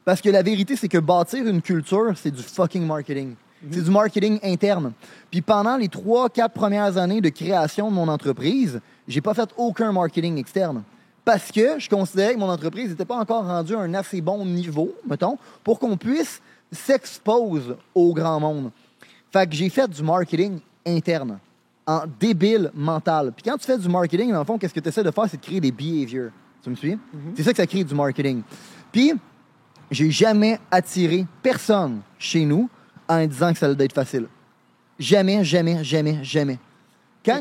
Parce que la vérité, c'est que bâtir une culture, c'est du fucking marketing. C'est du marketing interne. Puis pendant les 3-4 premières années de création de mon entreprise, j'ai pas fait aucun marketing externe. Parce que je considérais que mon entreprise n'était pas encore rendue à un assez bon niveau, mettons, pour qu'on puisse s'exposer au grand monde. Fait que j'ai fait du marketing interne, en débile mental. Puis quand tu fais du marketing, dans le fond, qu'est-ce que tu essaies de faire, c'est de créer des behaviors. Tu me suis? C'est ça que ça crée du marketing. Puis, j'ai jamais attiré personne chez nous en disant que ça allait être facile. Jamais, jamais, jamais, jamais. Quand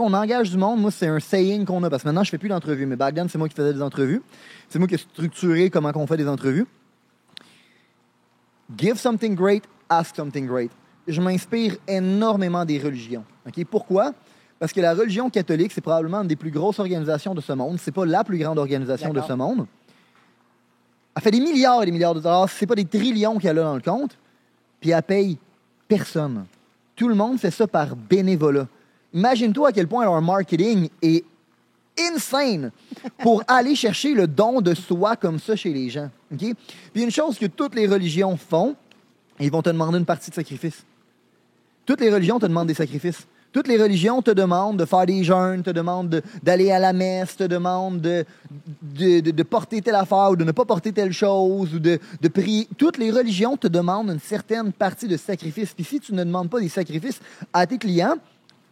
on engage du monde, moi, c'est un saying qu'on a. Parce que maintenant, je fais plus d'entrevues. Mais back then, c'est moi qui faisais des entrevues. C'est moi qui ai structuré comment on fait des entrevues. Give something great, ask something great. Je m'inspire énormément des religions. Okay? Pourquoi? Parce que la religion catholique, c'est probablement une des plus grosses organisations de ce monde. C'est pas la plus grande organisation de ce monde. Elle fait des milliards et des milliards de dollars. C'est pas des trillions qu'elle a dans le compte. Puis elle paye personne. Tout le monde fait ça par bénévolat. Imagine-toi à quel point leur marketing est insane pour aller chercher le don de soi comme ça chez les gens. Okay? Puis une chose que toutes les religions font, ils vont te demander une partie de sacrifice. Toutes les religions te demandent des sacrifices. Toutes les religions te demandent de faire des jeûnes, te demandent d'aller à la messe, te demandent de porter telle affaire ou de ne pas porter telle chose ou de prier. Toutes les religions te demandent une certaine partie de sacrifice. Puis si tu ne demandes pas des sacrifices à tes clients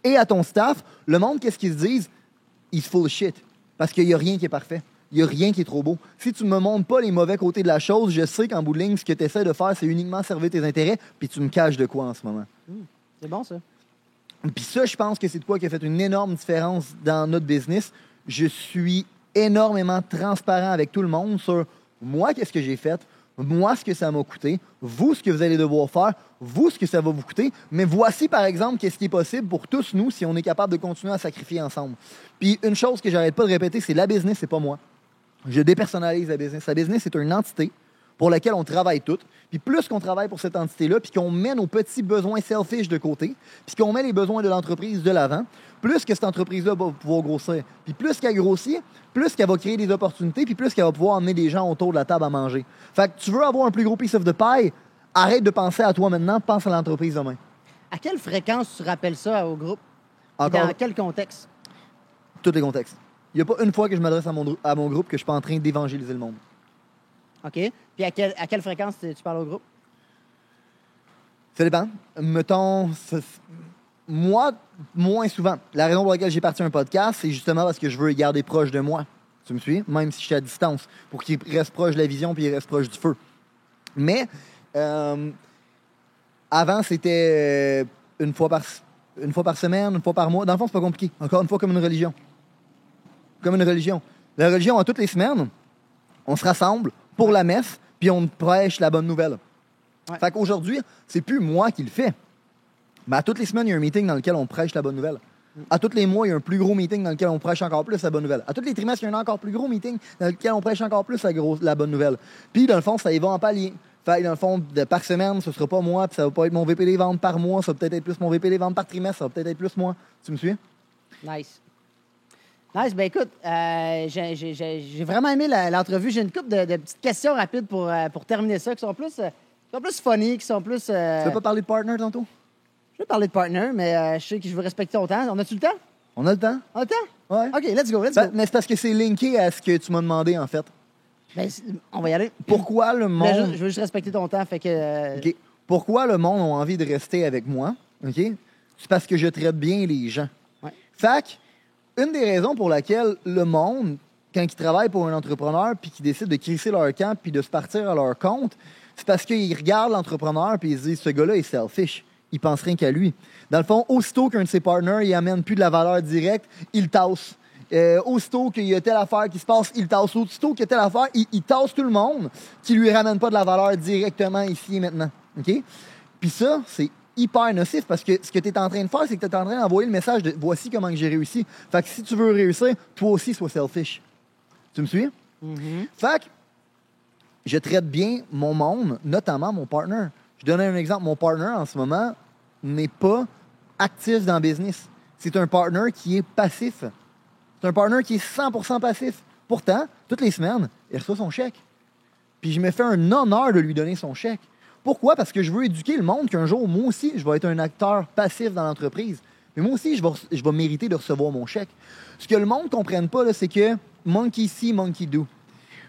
et à ton staff, le monde, qu'est-ce qu'ils se disent? Ils se full of shit. Parce qu'il n'y a rien qui est parfait. Il n'y a rien qui est trop beau. Si tu ne me montres pas les mauvais côtés de la chose, je sais qu'en bout de ligne, ce que tu essaies de faire, c'est uniquement servir tes intérêts, puis tu me caches de quoi en ce moment. C'est bon, ça. Puis ça, je pense que c'est de quoi qui a fait une énorme différence dans notre business. Je suis énormément transparent avec tout le monde sur moi, qu'est-ce que j'ai fait, moi, ce que ça m'a coûté, vous, ce que vous allez devoir faire, vous, ce que ça va vous coûter. Mais voici, par exemple, qu'est-ce qui est possible pour tous nous si on est capable de continuer à sacrifier ensemble. Puis une chose que j'arrête pas de répéter, c'est la business, c'est pas moi. Je dépersonnalise la business. La business, c'est une entité pour laquelle on travaille toutes. Puis plus qu'on travaille pour cette entité-là, puis qu'on met nos petits besoins selfish de côté, puis qu'on met les besoins de l'entreprise de l'avant, plus que cette entreprise-là va pouvoir grossir. Puis plus qu'elle grossit, plus qu'elle va créer des opportunités, puis plus qu'elle va pouvoir emmener des gens autour de la table à manger. Fait que tu veux avoir un plus gros piece of the pie, arrête de penser à toi maintenant, pense à l'entreprise demain. À quelle fréquence tu rappelles ça au groupe? Encore, dans quel contexte? tous les contextes. Il n'y a pas une fois que je m'adresse à mon groupe que je suis pas en train d'évangéliser le monde. OK. Puis à quelle fréquence tu parles au groupe? Ça dépend. Mettons, moi, moins souvent. La raison pour laquelle j'ai parti un podcast, c'est justement parce que je veux les garder proche de moi. Tu me suis? Même si je suis à distance. Pour qu'ils restent proches de la vision puis ils restent proches du feu. Mais, avant, c'était une fois par semaine, une fois par mois. Dans le fond, c'est pas compliqué. Encore une fois, comme une religion. Comme une religion. La religion, à toutes les semaines, on se rassemble pour la messe, puis on prêche la bonne nouvelle. Ouais. Fait qu'aujourd'hui, c'est plus moi qui le fais. Mais à toutes les semaines, il y a un meeting dans lequel on prêche la bonne nouvelle. À tous les mois, il y a un plus gros meeting dans lequel on prêche encore plus la bonne nouvelle. À tous les trimestres, il y a un encore plus gros meeting dans lequel on prêche encore plus la bonne nouvelle. Puis, dans le fond, ça y va en palier. Fait dans le fond, par semaine, ce sera pas moi, puis ça va pas être mon VP des ventes par mois, ça va peut-être être plus mon VP des ventes par trimestre, ça va peut-être être plus moi. Tu me suis? Nice. Nice. Ben écoute, j'ai vraiment aimé l'entrevue. J'ai une couple de petites questions rapides pour terminer ça, qui sont plus funny, qui sont plus... Tu veux pas parler de partner tantôt? Je veux parler de partner, mais je sais que je veux respecter ton temps. On a-tu le temps? On a le temps. On a le temps? Ouais. OK, let's go. Mais c'est parce que c'est linké à ce que tu m'as demandé, en fait. Ben, on va y aller. Pourquoi le monde... Je veux juste respecter ton temps, fait que... OK. Pourquoi le monde a envie de rester avec moi? OK? C'est parce que je traite bien les gens. Ouais. Fait que, une des raisons pour laquelle le monde, quand ils travaillent pour un entrepreneur puis qu'ils décident de crisser leur camp puis de se partir à leur compte, c'est parce qu'ils regardent l'entrepreneur puis ils se disent « Ce gars-là est selfish. Il pense rien qu'à lui. » Dans le fond, aussitôt qu'un de ses partners, il amène plus de la valeur directe, il tasse. Aussitôt qu'il y a telle affaire qui se passe, il tasse. Aussitôt qu'il y a telle affaire, il tasse tout le monde qui lui ramène pas de la valeur directement ici et maintenant. OK? Puis ça, c'est hyper nocif parce que ce que tu es en train de faire, c'est que tu es en train d'envoyer le message de voici comment que j'ai réussi. Fait que si tu veux réussir, toi aussi, sois selfish. Tu me suis? Fait que je traite bien mon monde, notamment mon partner. Je donne un exemple. Mon partner, en ce moment, n'est pas actif dans le business. C'est un partner qui est passif. C'est un partner qui est 100% passif. Pourtant, toutes les semaines, il reçoit son chèque. Puis je me fais un honneur de lui donner son chèque. Pourquoi? Parce que je veux éduquer le monde qu'un jour, moi aussi, je vais être un acteur passif dans l'entreprise. Mais moi aussi, je vais mériter de recevoir mon chèque. Ce que le monde ne comprenne pas, là, c'est que monkey see, monkey do.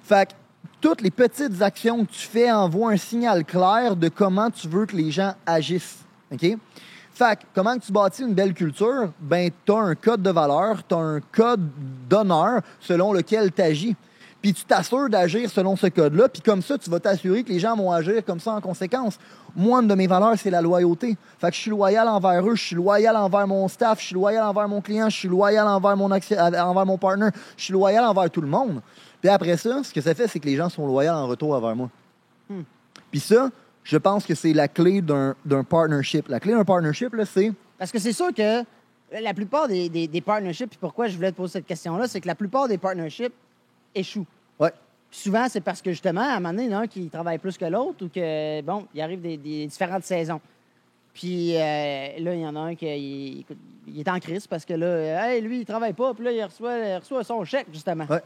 Fait que toutes les petites actions que tu fais envoient un signal clair de comment tu veux que les gens agissent. OK? Fait que comment tu bâtis une belle culture? Ben, tu as un code de valeur, tu as un code d'honneur selon lequel tu agis. Puis tu t'assures d'agir selon ce code-là, puis comme ça, tu vas t'assurer que les gens vont agir comme ça en conséquence. Moi, une de mes valeurs, c'est la loyauté. Fait que je suis loyal envers eux, je suis loyal envers mon staff, je suis loyal envers mon client, je suis loyal envers mon partner, je suis loyal envers tout le monde. Puis après ça, ce que ça fait, c'est que les gens sont loyaux en retour envers moi. Puis ça, je pense que c'est la clé d'un partnership. La clé d'un partnership, là, c'est... Parce que c'est sûr que la plupart des partnerships, puis pourquoi je voulais te poser cette question-là, c'est que la plupart des partnerships échouent. Ouais. Puis souvent, c'est parce que justement, à un moment donné, il y en a un qui travaille plus que l'autre ou que, bon, il arrive des différentes saisons. Puis là, il y en a un qui il est en crise parce que là, hey, lui, il travaille pas, puis là, il reçoit son chèque, justement. Ouais.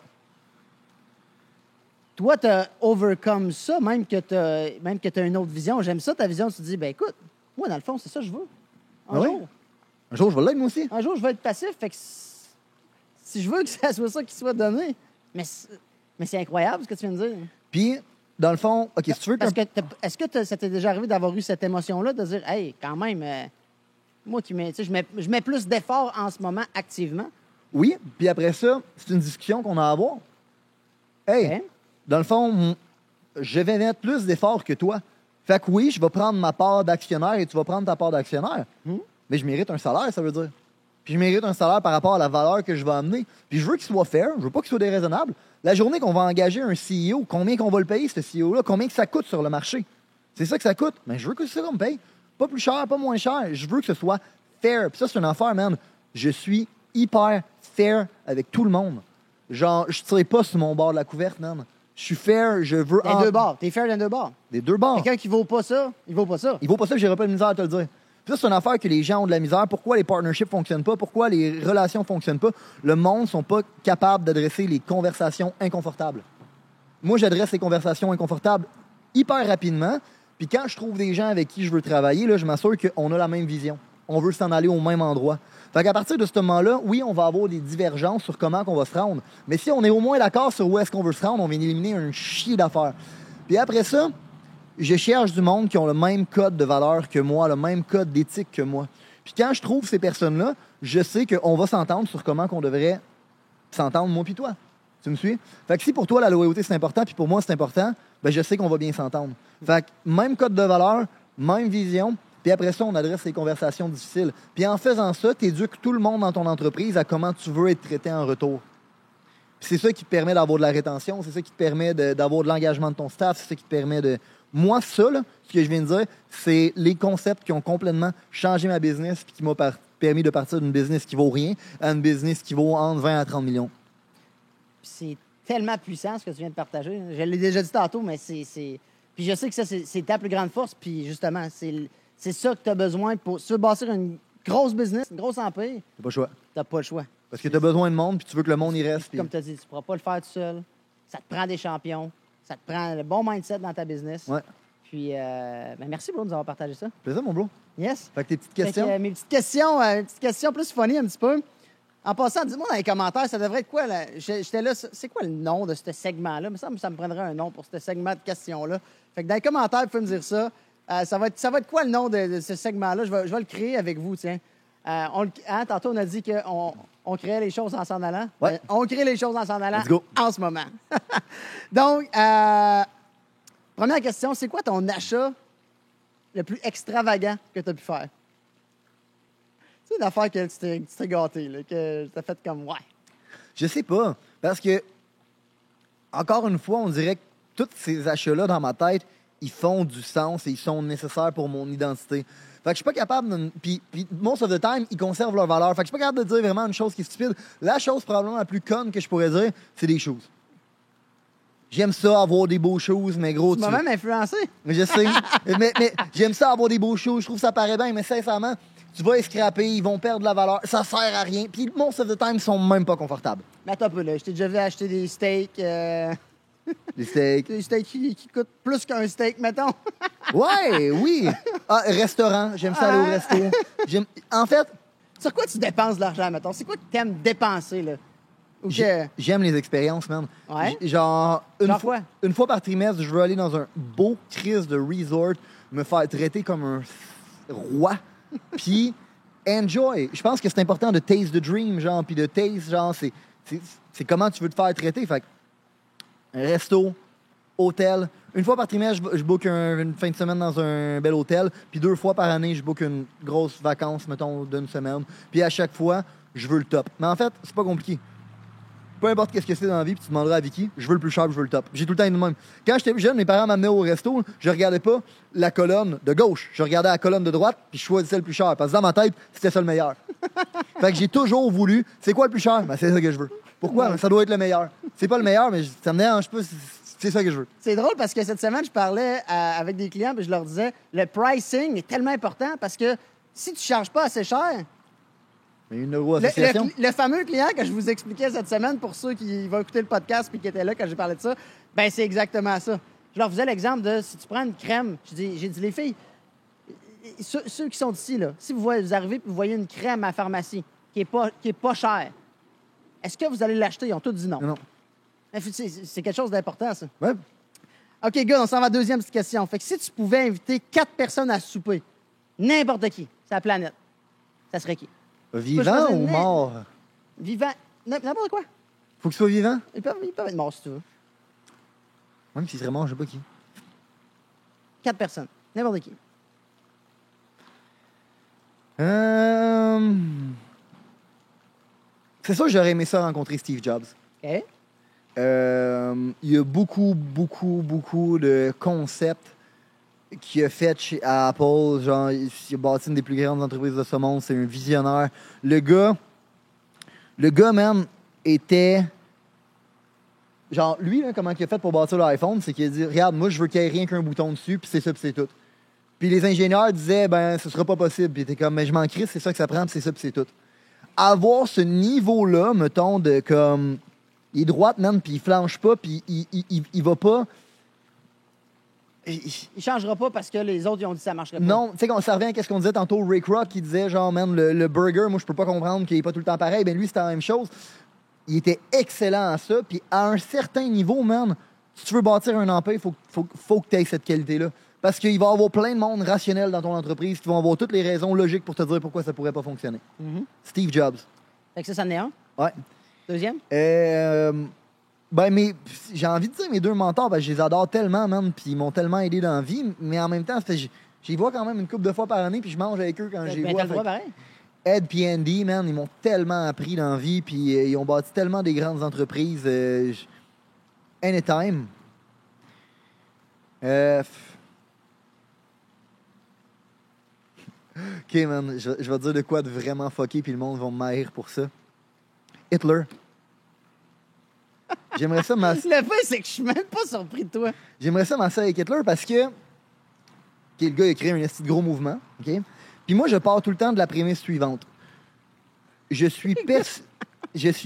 Toi, tu as overcome ça, même que tu as une autre vision. J'aime ça, ta vision. Tu te dis, ben écoute, moi, dans le fond, c'est ça que je veux. Un jour. Un jour, je vais l'être, moi aussi. Un jour, je vais être passif. Fait que si je veux que ça soit ça qui soit donné, mais c'est incroyable ce que tu viens de dire. Puis, dans le fond, OK, si tu veux... Est-ce que ça t'est déjà arrivé d'avoir eu cette émotion-là, de dire, hey, quand même, moi, je mets plus d'efforts en ce moment activement? Oui, puis après ça, c'est une discussion qu'on a à avoir. Hey, Okay. Dans le fond, je vais mettre plus d'efforts que toi. Fait que oui, je vais prendre ma part d'actionnaire et tu vas prendre ta part d'actionnaire. Mais je mérite un salaire, ça veut dire. Puis je mérite un salaire par rapport à la valeur que je vais amener. Puis je veux qu'il soit fair, je veux pas qu'il soit déraisonnable. La journée qu'on va engager un CEO, combien qu'on va le payer, ce CEO-là? Combien que ça coûte sur le marché? C'est ça que ça coûte. Mais je veux que c'est ça qu'on me paye. Pas plus cher, pas moins cher. Je veux que ce soit fair. Puis ça, c'est une affaire, man. Je suis hyper fair avec tout le monde. Genre, je tire pas sur mon bord de la couverte, man. Je suis fair, je veux... Des deux bords. T'es fair des deux bords. Des deux bords. Quelqu'un qui vaut pas ça, il vaut pas ça. Il vaut pas ça que j'aurais pas de misère à te le dire. Puis ça, c'est une affaire que les gens ont de la misère. Pourquoi les partnerships fonctionnent pas? Pourquoi les relations fonctionnent pas? Le monde ne sont pas capables d'adresser les conversations inconfortables. Moi, j'adresse les conversations inconfortables hyper rapidement. Puis quand je trouve des gens avec qui je veux travailler, là, je m'assure qu'on a la même vision. On veut s'en aller au même endroit. Fait qu'à partir de ce moment-là, oui, on va avoir des divergences sur comment on va se rendre. Mais si on est au moins d'accord sur où est-ce qu'on veut se rendre, on vient éliminer un chier d'affaires. Puis après ça, je cherche du monde qui ont le même code de valeur que moi, le même code d'éthique que moi. Puis quand je trouve ces personnes-là, je sais qu'on va s'entendre sur comment qu'on devrait s'entendre, moi puis toi. Tu me suis? Fait que si pour toi, la loyauté, c'est important, puis pour moi, c'est important, ben je sais qu'on va bien s'entendre. Fait que même code de valeur, même vision, puis après ça, on adresse les conversations difficiles. Puis en faisant ça, tu éduques tout le monde dans ton entreprise à comment tu veux être traité en retour. Puis c'est ça qui te permet d'avoir de la rétention, c'est ça qui te permet d'avoir de l'engagement de ton staff, c'est ça qui te permet de... Moi, ça, là, ce que je viens de dire, c'est les concepts qui ont complètement changé ma business puis qui m'ont permis de partir d'une business qui vaut rien à une business qui vaut entre 20 à 30 millions. C'est tellement puissant ce que tu viens de partager. Je l'ai déjà dit tantôt, mais c'est... Puis je sais que ça, c'est ta plus grande force. Puis justement, c'est ça que tu as besoin pour... Si tu veux bâtir une grosse business, une grosse empire, T'as pas le choix. t'as pas le choix. Parce que tu as besoin de monde puis tu veux que le monde y reste. Puis... Comme tu as dit, tu ne pourras pas le faire tout seul. Ça te prend des champions. Ça te prend le bon mindset dans ta business. Ouais. Puis, ben merci, bro, de nous avoir partagé ça. Plaisir, mon bro. Yes. Fait que tes petites questions. Fait que, mes petites questions plus funny un petit peu. En passant, dis-moi dans les commentaires, ça devrait être quoi, là? J'étais là, c'est quoi le nom de ce segment-là? Ça me prendrait un nom pour ce segment de questions-là. Fait que dans les commentaires, vous pouvez me dire ça. Ça va être quoi le nom de ce segment-là? Je vais le créer avec vous, tiens. Tantôt, on a dit qu'on créait les choses en s'en allant. Ouais. On crée les choses en s'en allant Let's go. en ce moment. Donc, première question, c'est quoi ton achat le plus extravagant que tu as pu faire? C'est une affaire que tu t'es gâté, là, que tu as fait comme ouais. Je sais pas. Parce que, encore une fois, on dirait que tous ces achats-là dans ma tête ils font du sens et ils sont nécessaires pour mon identité. Fait que je suis pas capable de... Puis most of the time, ils conservent leur valeur. Fait que je suis pas capable de dire vraiment une chose qui est stupide. La chose probablement la plus conne que je pourrais dire, c'est des shoes. J'aime ça, avoir des beaux shoes, mais gros... Tu m'as même influencé. Je sais. mais j'aime ça, avoir des beaux shoes. Je trouve que ça paraît bien, mais sincèrement, tu vas les scraper, ils vont perdre de la valeur. Ça sert à rien. Puis most of the time, ils sont même pas confortables. Mais attends un peu, là. Je t'ai déjà vu acheter des steaks... Les steaks. Des steaks qui coûtent plus qu'un steak, mettons. Ouais, oui. Ah, restaurant. J'aime ça aller au resto. En fait... Sur quoi tu dépenses de l'argent, mettons? C'est quoi que t'aimes dépenser, là? J'aime les expériences, man. Ouais. Genre, quoi? Une fois par trimestre, je veux aller dans un beau crise de resort, me faire traiter comme un roi, puis enjoy. Je pense que c'est important de taste the dream, genre, puis de taste, genre, c'est comment tu veux te faire traiter. Fait que, un resto, hôtel. Une fois par trimestre, je book une fin de semaine dans un bel hôtel, puis 2 fois par année, je book une grosse vacance, mettons, d'une semaine. Puis à chaque fois, je veux le top. Mais en fait, c'est pas compliqué. Peu importe qu'est-ce que c'est dans la vie, puis tu demanderas à Vicky, je veux le plus cher, puis je veux le top. J'ai tout le temps été de même. Quand j'étais plus jeune, mes parents m'amenaient au resto, je regardais pas la colonne de gauche, je regardais la colonne de droite, puis je choisissais le plus cher. Parce que dans ma tête, c'était ça le meilleur. Fait que j'ai toujours voulu, c'est quoi le plus cher? Ben, c'est ça que je veux. Pourquoi? Ben, ça doit être le meilleur. C'est pas le meilleur, mais ça me dérange pas, c'est ça que je veux. C'est drôle parce que cette semaine, je parlais avec des clients, puis je leur disais, le pricing est tellement important parce que si tu charges pas assez cher... Mais une euro-association. Le fameux client que je vous expliquais cette semaine, pour ceux qui vont écouter le podcast puis qui étaient là quand j'ai parlé de ça, ben c'est exactement ça. Je leur faisais l'exemple de si tu prends une crème, j'ai dit les filles, ceux qui sont ici, là, si vous arrivez et vous voyez une crème à la pharmacie qui est pas chère, est-ce que vous allez l'acheter? Ils ont tous dit non. Non. C'est quelque chose d'important, ça. Ouais. OK, gars, on s'en va à la deuxième petite question. Fait que si tu pouvais inviter 4 personnes à souper, n'importe qui, sur la planète, ça serait qui? Vivant ou mort? Vivant. N'importe quoi. Faut qu'il soit vivant? Ils peuvent être morts si tu veux. Même s'il serait mort, je sais pas qui. 4 personnes. N'importe qui. C'est sûr que j'aurais aimé ça rencontrer Steve Jobs. OK. Il y a beaucoup de concepts qu'il a fait à Apple. Genre, il a bâti une des plus grandes entreprises de ce monde. C'est un visionnaire. Le gars, man, était... Genre, lui, là, comment il a fait pour bâtir l'iPhone, c'est qu'il a dit, regarde, moi, je veux qu'il n'y ait rien qu'un bouton dessus, puis c'est ça, puis c'est tout. Puis les ingénieurs disaient, ben, ce sera pas possible. Puis il était comme, mais je m'en crisse, c'est ça que ça prend, puis c'est ça, puis c'est tout. Avoir ce niveau-là, mettons, de comme... Il est droite, man, puis il flanche pas, puis il va pas... Il changera pas parce que les autres, ils ont dit que ça marcherait pas. Non, tu sais, ça revient à ce qu'on disait tantôt, Ray Kroc, qui disait, genre, man, le burger, moi, je peux pas comprendre qu'il est pas tout le temps pareil. Ben lui, c'était la même chose. Il était excellent à ça, puis à un certain niveau, man, si tu veux bâtir un empire, il faut que tu aies cette qualité-là. Parce qu'il va y avoir plein de monde rationnel dans ton entreprise qui vont avoir toutes les raisons logiques pour te dire pourquoi ça pourrait pas fonctionner. Mm-hmm. Steve Jobs. Fait que ça en est un. Ouais. Deuxième? Mais j'ai envie de dire mes 2 mentors, je les adore tellement, man, puis ils m'ont tellement aidé dans la vie, mais en même temps, j'y vois quand même une couple de fois par année, puis je mange avec eux quand j'y vois. T'as le droit, pareil. Ed et Andy, man, ils m'ont tellement appris dans la vie, puis ils ont bâti tellement des grandes entreprises. Anytime. OK, man, je vais te dire de quoi de vraiment fucké, puis le monde va me maïr pour ça. Hitler. J'aimerais ça Le fait, c'est que je suis même pas surpris de toi. J'aimerais ça m'asseoir avec Hitler parce que le gars il a créé un petit gros mouvement, OK? Puis moi, je pars tout le temps de la prémisse suivante. Je suis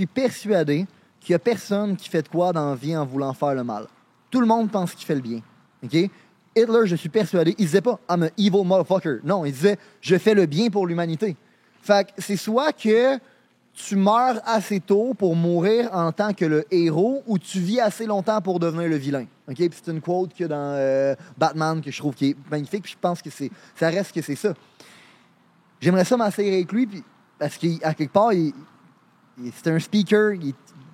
persuadé qu'il y a personne qui fait de quoi dans la vie en voulant faire le mal. Tout le monde pense qu'il fait le bien, OK? Hitler, je suis persuadé, il disait pas « I'm an evil motherfucker ». Non, il disait « Je fais le bien pour l'humanité ». Fait que c'est soit que tu meurs assez tôt pour mourir en tant que le héros ou tu vis assez longtemps pour devenir le vilain. OK? Puis c'est une quote qu'il y a dans Batman que je trouve qui est magnifique, puis je pense que ça reste que c'est ça. J'aimerais ça m'asseoir avec lui, puis, parce qu'à quelque part, c'est un speaker,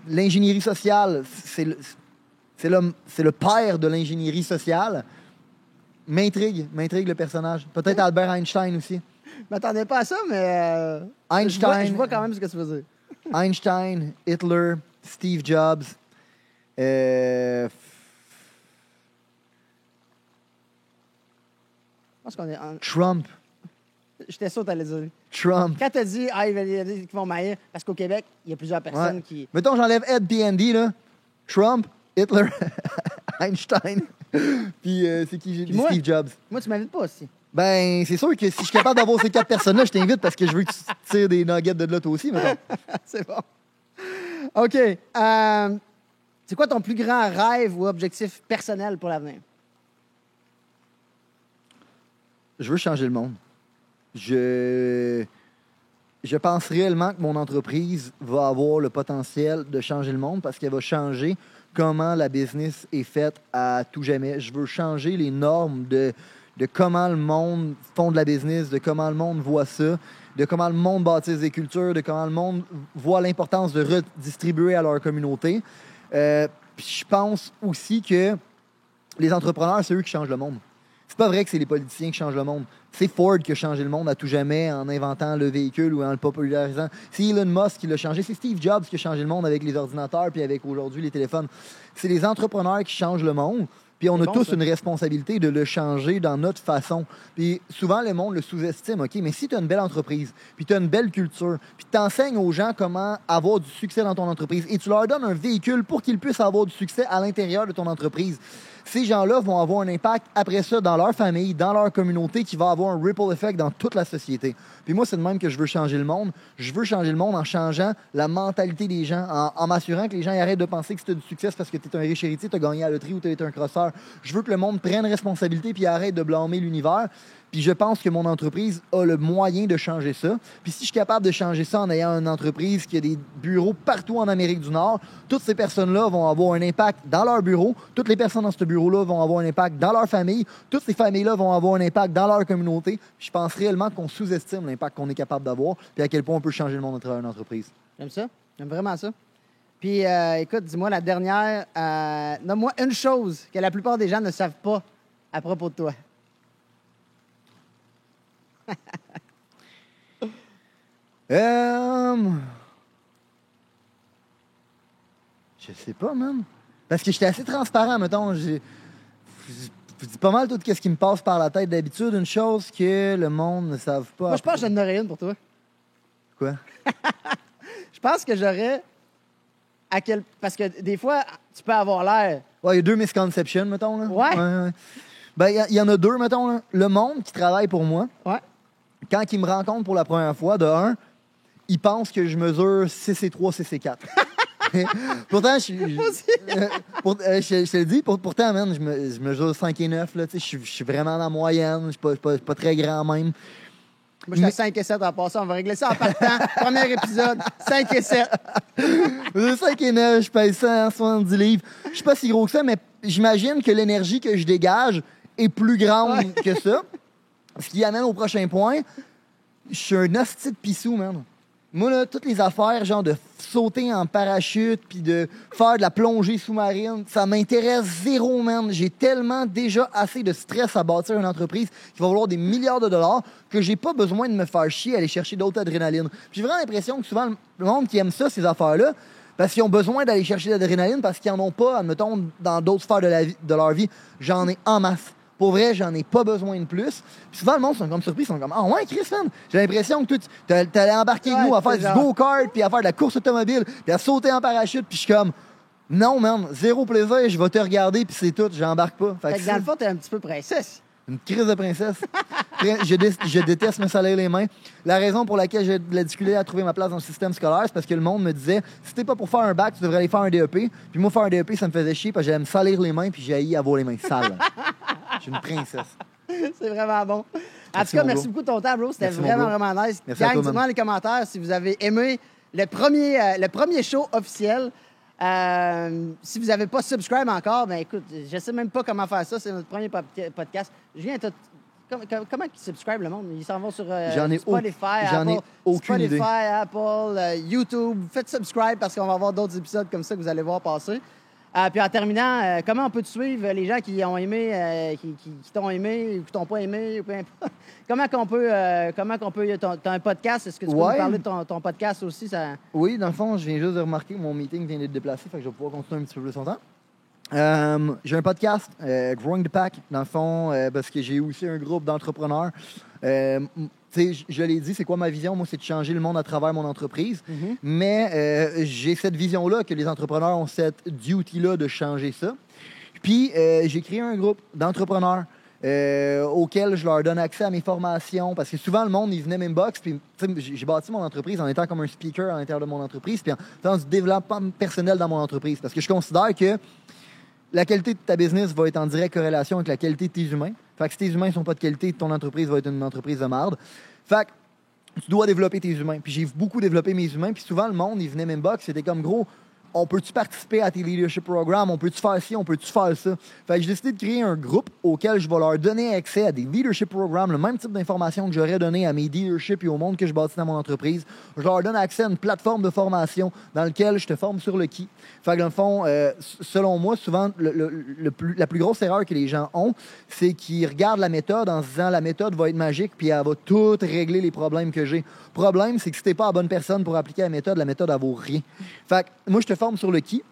l'ingénierie sociale, c'est le père de l'ingénierie sociale. M'intrigue le personnage. Peut-être Albert Einstein aussi. Je m'attendais pas à ça, mais Einstein, je vois quand même ce que tu veux dire. Einstein, Hitler, Steve Jobs. pense qu'on est... Trump. J'étais sûr que t'allais dire. Trump. Quand t'as dit, il y a des qui vont m'haïr, parce qu'au Québec, il y a plusieurs personnes qui... Mettons, j'enlève Ed puis Andy, là. Trump, Hitler, Einstein, puis c'est qui? Puis moi, Steve Jobs. Moi, tu m'invites pas aussi. Ben, c'est sûr que si je suis capable d'avoir ces 4 personnes-là, je t'invite parce que je veux que tu tires des nuggets de là toi aussi, mettons. C'est bon. OK. C'est quoi ton plus grand rêve ou objectif personnel pour l'avenir? Je veux changer le monde. Je pense réellement que mon entreprise va avoir le potentiel de changer le monde parce qu'elle va changer comment la business est faite à tout jamais. Je veux changer les normes de comment le monde font de la business, de comment le monde voit ça, de comment le monde bâtisse des cultures, de comment le monde voit l'importance de redistribuer à leur communauté. Puis je pense aussi que les entrepreneurs, c'est eux qui changent le monde. C'est pas vrai que c'est les politiciens qui changent le monde. C'est Ford qui a changé le monde à tout jamais en inventant le véhicule ou en le popularisant. C'est Elon Musk qui l'a changé. C'est Steve Jobs qui a changé le monde avec les ordinateurs puis avec aujourd'hui les téléphones. C'est les entrepreneurs qui changent le monde. Puis on a tous une responsabilité de le changer dans notre façon. Puis souvent, le monde le sous-estime. OK, mais si tu as une belle entreprise, puis tu as une belle culture, puis tu enseignes aux gens comment avoir du succès dans ton entreprise et tu leur donnes un véhicule pour qu'ils puissent avoir du succès à l'intérieur de ton entreprise, ces gens-là vont avoir un impact après ça dans leur famille, dans leur communauté, qui va avoir un ripple effect dans toute la société. Puis moi, c'est de même que je veux changer le monde. Je veux changer le monde en changeant la mentalité des gens, en m'assurant que les gens arrêtent de penser que si tu as du succès, c'est parce que tu es un riche héritier, tu as gagné à la loterie ou tu as été un crosseur. Je veux que le monde prenne responsabilité puis arrête de blâmer l'univers. Puis je pense que mon entreprise a le moyen de changer ça. Puis si je suis capable de changer ça en ayant une entreprise qui a des bureaux partout en Amérique du Nord, toutes ces personnes-là vont avoir un impact dans leur bureau. Toutes les personnes dans ce bureau-là vont avoir un impact dans leur famille. Toutes ces familles-là vont avoir un impact dans leur communauté. Puis je pense réellement qu'on sous-estime l'impact qu'on est capable d'avoir puis à quel point on peut changer le monde à travers une entreprise. J'aime ça. J'aime vraiment ça. Puis écoute, dis-moi la dernière. Nomme-moi une chose que la plupart des gens ne savent pas à propos de toi. Je sais pas, man. Parce que j'étais assez transparent, mettons. Je dis pas mal tout ce qui me passe par la tête d'habitude. Une chose que le monde ne savent pas. Moi, je pense que j'en aurais une pour toi. Quoi? Je pense que j'aurais... Parce que des fois, tu peux avoir l'air... Ouais, il y a 2 misconceptions, mettons. Là. Ouais. Ben, il y en a 2, mettons. Là. Le monde qui travaille pour moi, Ouais. quand il me rencontre pour la première fois, de 1, il pense que je mesure 6'3", 6'4". Pourtant, je te le dis, pourtant, man, je mesure 5'9", là, je suis vraiment dans la moyenne, je suis pas très grand même. Moi, je suis à 5 et 7 en passant. On va régler ça en partant. Premier épisode, 5 et 7. 5 et 9, je pèse 170 livres. Je suis pas si gros que ça, mais j'imagine que l'énergie que je dégage est plus grande que ça. Ce qui amène au prochain point. Je suis un hostie de pissou, man. Moi, là, toutes les affaires, genre de sauter en parachute puis de faire de la plongée sous-marine, ça m'intéresse zéro, man. J'ai tellement déjà assez de stress à bâtir une entreprise qui va valoir des milliards de dollars que j'ai pas besoin de me faire chier à aller chercher d'autres adrénaline. J'ai vraiment l'impression que souvent, le monde qui aime ça, ces affaires-là, parce qu'ils ont besoin d'aller chercher de l'adrénaline parce qu'ils en ont pas, admettons, dans d'autres sphères de leur vie. J'en ai en masse. Pour vrai, j'en ai pas besoin de plus. Puis souvent, le monde sont comme surpris, ils sont comme « Ah ouais, Chris, man, j'ai l'impression que tu t'allais embarquer avec nous à faire du go-kart, puis à faire de la course automobile, puis à sauter en parachute. » Puis je suis comme « Non, man, zéro plaisir, je vais te regarder, puis c'est tout, j'embarque pas. » Fait que dans le fond, t'es un petit peu princesse. Une crise de princesse. Je déteste me salir les mains. La raison pour laquelle j'ai de la difficulté à trouver ma place dans le système scolaire, c'est parce que le monde me disait si t'es pas pour faire un bac, tu devrais aller faire un DEP. Puis moi, faire un DEP, ça me faisait chier parce que j'allais me salir les mains puis j'ai haï avoir les mains sales. Je suis une princesse. C'est vraiment bon. En tout cas, merci beaucoup de ton temps, bro. C'était vraiment nice. Merci à toi, dites-moi dans les commentaires si vous avez aimé le premier show officiel. Si vous n'avez pas subscribe encore, ben écoute, je sais même pas comment faire ça. C'est notre premier podcast. Je viens comment ils subscribe le monde? Ils s'en vont sur Spotify, Apple, YouTube. Faites subscribe parce qu'on va avoir d'autres épisodes comme ça que vous allez voir passer. Puis en terminant, comment on peut te suivre les gens qui ont aimé, qui t'ont aimé ou qui t'ont pas aimé, ou peu importe. Comment qu'on peut t'as un podcast, est-ce que tu peux nous parler de ton podcast aussi? Ça... Oui, dans le fond, je viens juste de remarquer que mon meeting vient d'être déplacé, fait que je vais pouvoir continuer un petit peu plus longtemps. J'ai un podcast, Growing the Pack, dans le fond, parce que j'ai aussi un groupe d'entrepreneurs. Je l'ai dit, c'est quoi ma vision? Moi, c'est de changer le monde à travers mon entreprise. Mais j'ai cette vision-là, que les entrepreneurs ont cette duty-là de changer ça. Puis, j'ai créé un groupe d'entrepreneurs auquel je leur donne accès à mes formations. Parce que souvent, le monde, ils venaient m'inbox. Puis, j'ai bâti mon entreprise en étant comme un speaker à l'intérieur de mon entreprise, puis en faisant du développement personnel dans mon entreprise. Parce que je considère que la qualité de ta business va être en directe corrélation avec la qualité de tes humains. Fait que si tes humains ne sont pas de qualité, ton entreprise va être une entreprise de merde. Fait que tu dois développer tes humains. Puis j'ai beaucoup développé mes humains. Puis souvent, le monde, il venait m'inbox, c'était comme gros, on peut-tu participer à tes leadership programmes? On peut-tu faire ci? On peut-tu faire ça? Fait que j'ai décidé de créer un groupe auquel je vais leur donner accès à des leadership programmes, le même type d'informations que j'aurais donné à mes dealerships et au monde que je bâtis dans mon entreprise. Je leur donne accès à une plateforme de formation dans laquelle je te forme sur le qui. Fait que dans le fond, selon moi, souvent, la plus grosse erreur que les gens ont, c'est qu'ils regardent la méthode en se disant la méthode va être magique puis elle va tout régler les problèmes que j'ai. Le problème, c'est que si t'es pas la bonne personne pour appliquer la méthode elle vaut rien. Fait que moi, je te forme sur le qui,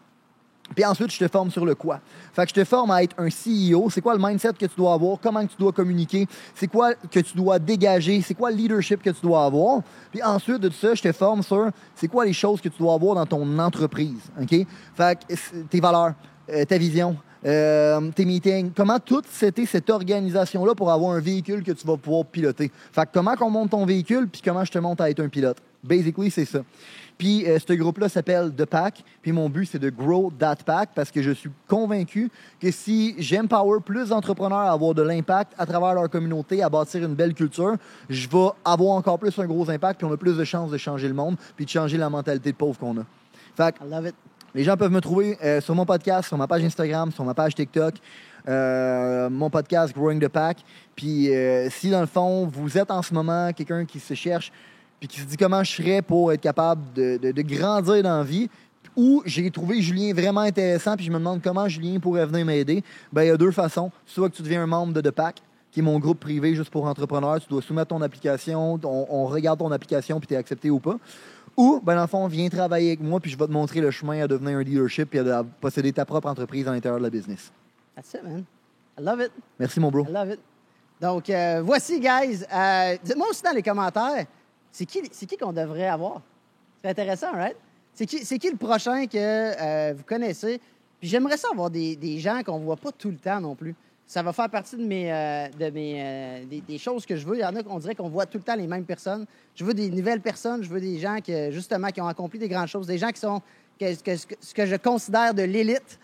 puis ensuite, je te forme sur le quoi. Fait que je te forme à être un CEO. C'est quoi le mindset que tu dois avoir? Comment que tu dois communiquer? C'est quoi que tu dois dégager? C'est quoi le leadership que tu dois avoir? Puis ensuite de tout ça, je te forme sur c'est quoi les choses que tu dois avoir dans ton entreprise. OK? Fait que tes valeurs, ta vision, tes meetings, comment tout c'était cette organisation-là pour avoir un véhicule que tu vas pouvoir piloter. Fait que comment qu'on monte ton véhicule, puis comment je te monte à être un pilote. Basically, c'est ça. Puis ce groupe-là s'appelle The Pack. Puis mon but, c'est de grow that pack parce que je suis convaincu que si j'empower plus d'entrepreneurs à avoir de l'impact à travers leur communauté, à bâtir une belle culture, je vais avoir encore plus un gros impact, puis on a plus de chances de changer le monde, puis de changer la mentalité de pauvre qu'on a. Fait que, I love it. Les gens peuvent me trouver sur mon podcast, sur ma page Instagram, sur ma page TikTok, mon podcast Growing the Pack. Puis si, dans le fond, vous êtes en ce moment quelqu'un qui se cherche puis qui se dit comment je serais pour être capable de grandir dans la vie, ou j'ai trouvé Julien vraiment intéressant puis je me demande comment Julien pourrait venir m'aider, ben il y a deux façons. Soit que tu deviens un membre de The Pack, qui est mon groupe privé juste pour entrepreneurs. Tu dois soumettre ton application, on regarde ton application puis tu es accepté ou pas. Ou, ben dans le fond, viens travailler avec moi puis je vais te montrer le chemin à devenir un leadership et à posséder ta propre entreprise à l'intérieur de la business. That's it, man. I love it. Merci, mon bro. I love it. Donc, voici, guys. Dites-moi aussi dans les commentaires, c'est qui qu'on devrait avoir? C'est intéressant, right? C'est qui le prochain que vous connaissez? Puis j'aimerais ça avoir des gens qu'on ne voit pas tout le temps non plus. Ça va faire partie des choses que je veux. Il y en a qu'on dirait qu'on voit tout le temps les mêmes personnes. Je veux des nouvelles personnes. Je veux des gens qui ont accompli des grandes choses. Des gens qui sont ce que je considère de l'élite.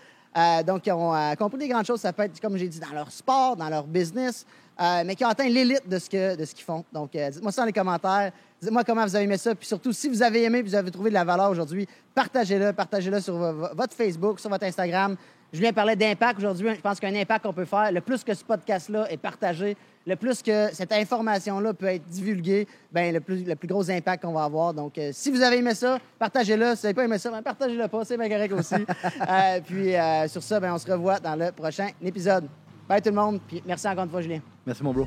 Donc, qui ont accompli des grandes choses. Ça peut être, comme j'ai dit, dans leur sport, dans leur business, mais qui ont atteint l'élite de ce qu'ils font. Donc, dites-moi ça dans les commentaires. Dites-moi comment vous avez aimé ça. Puis surtout, si vous avez aimé et vous avez trouvé de la valeur aujourd'hui, partagez-le. Partagez-le sur votre Facebook, sur votre Instagram. Julien parlait d'impact aujourd'hui. Je pense qu'un impact qu'on peut faire, le plus que ce podcast-là est partagé, le plus que cette information-là peut être divulguée, bien, le plus gros impact qu'on va avoir. Donc, si vous avez aimé ça, partagez-le. Si vous n'avez pas aimé ça, bien, partagez-le pas. C'est bien correct aussi. Puis, sur ça, bien, on se revoit dans le prochain épisode. Bye tout le monde. Puis, merci encore une fois, Julien. Merci, mon bro.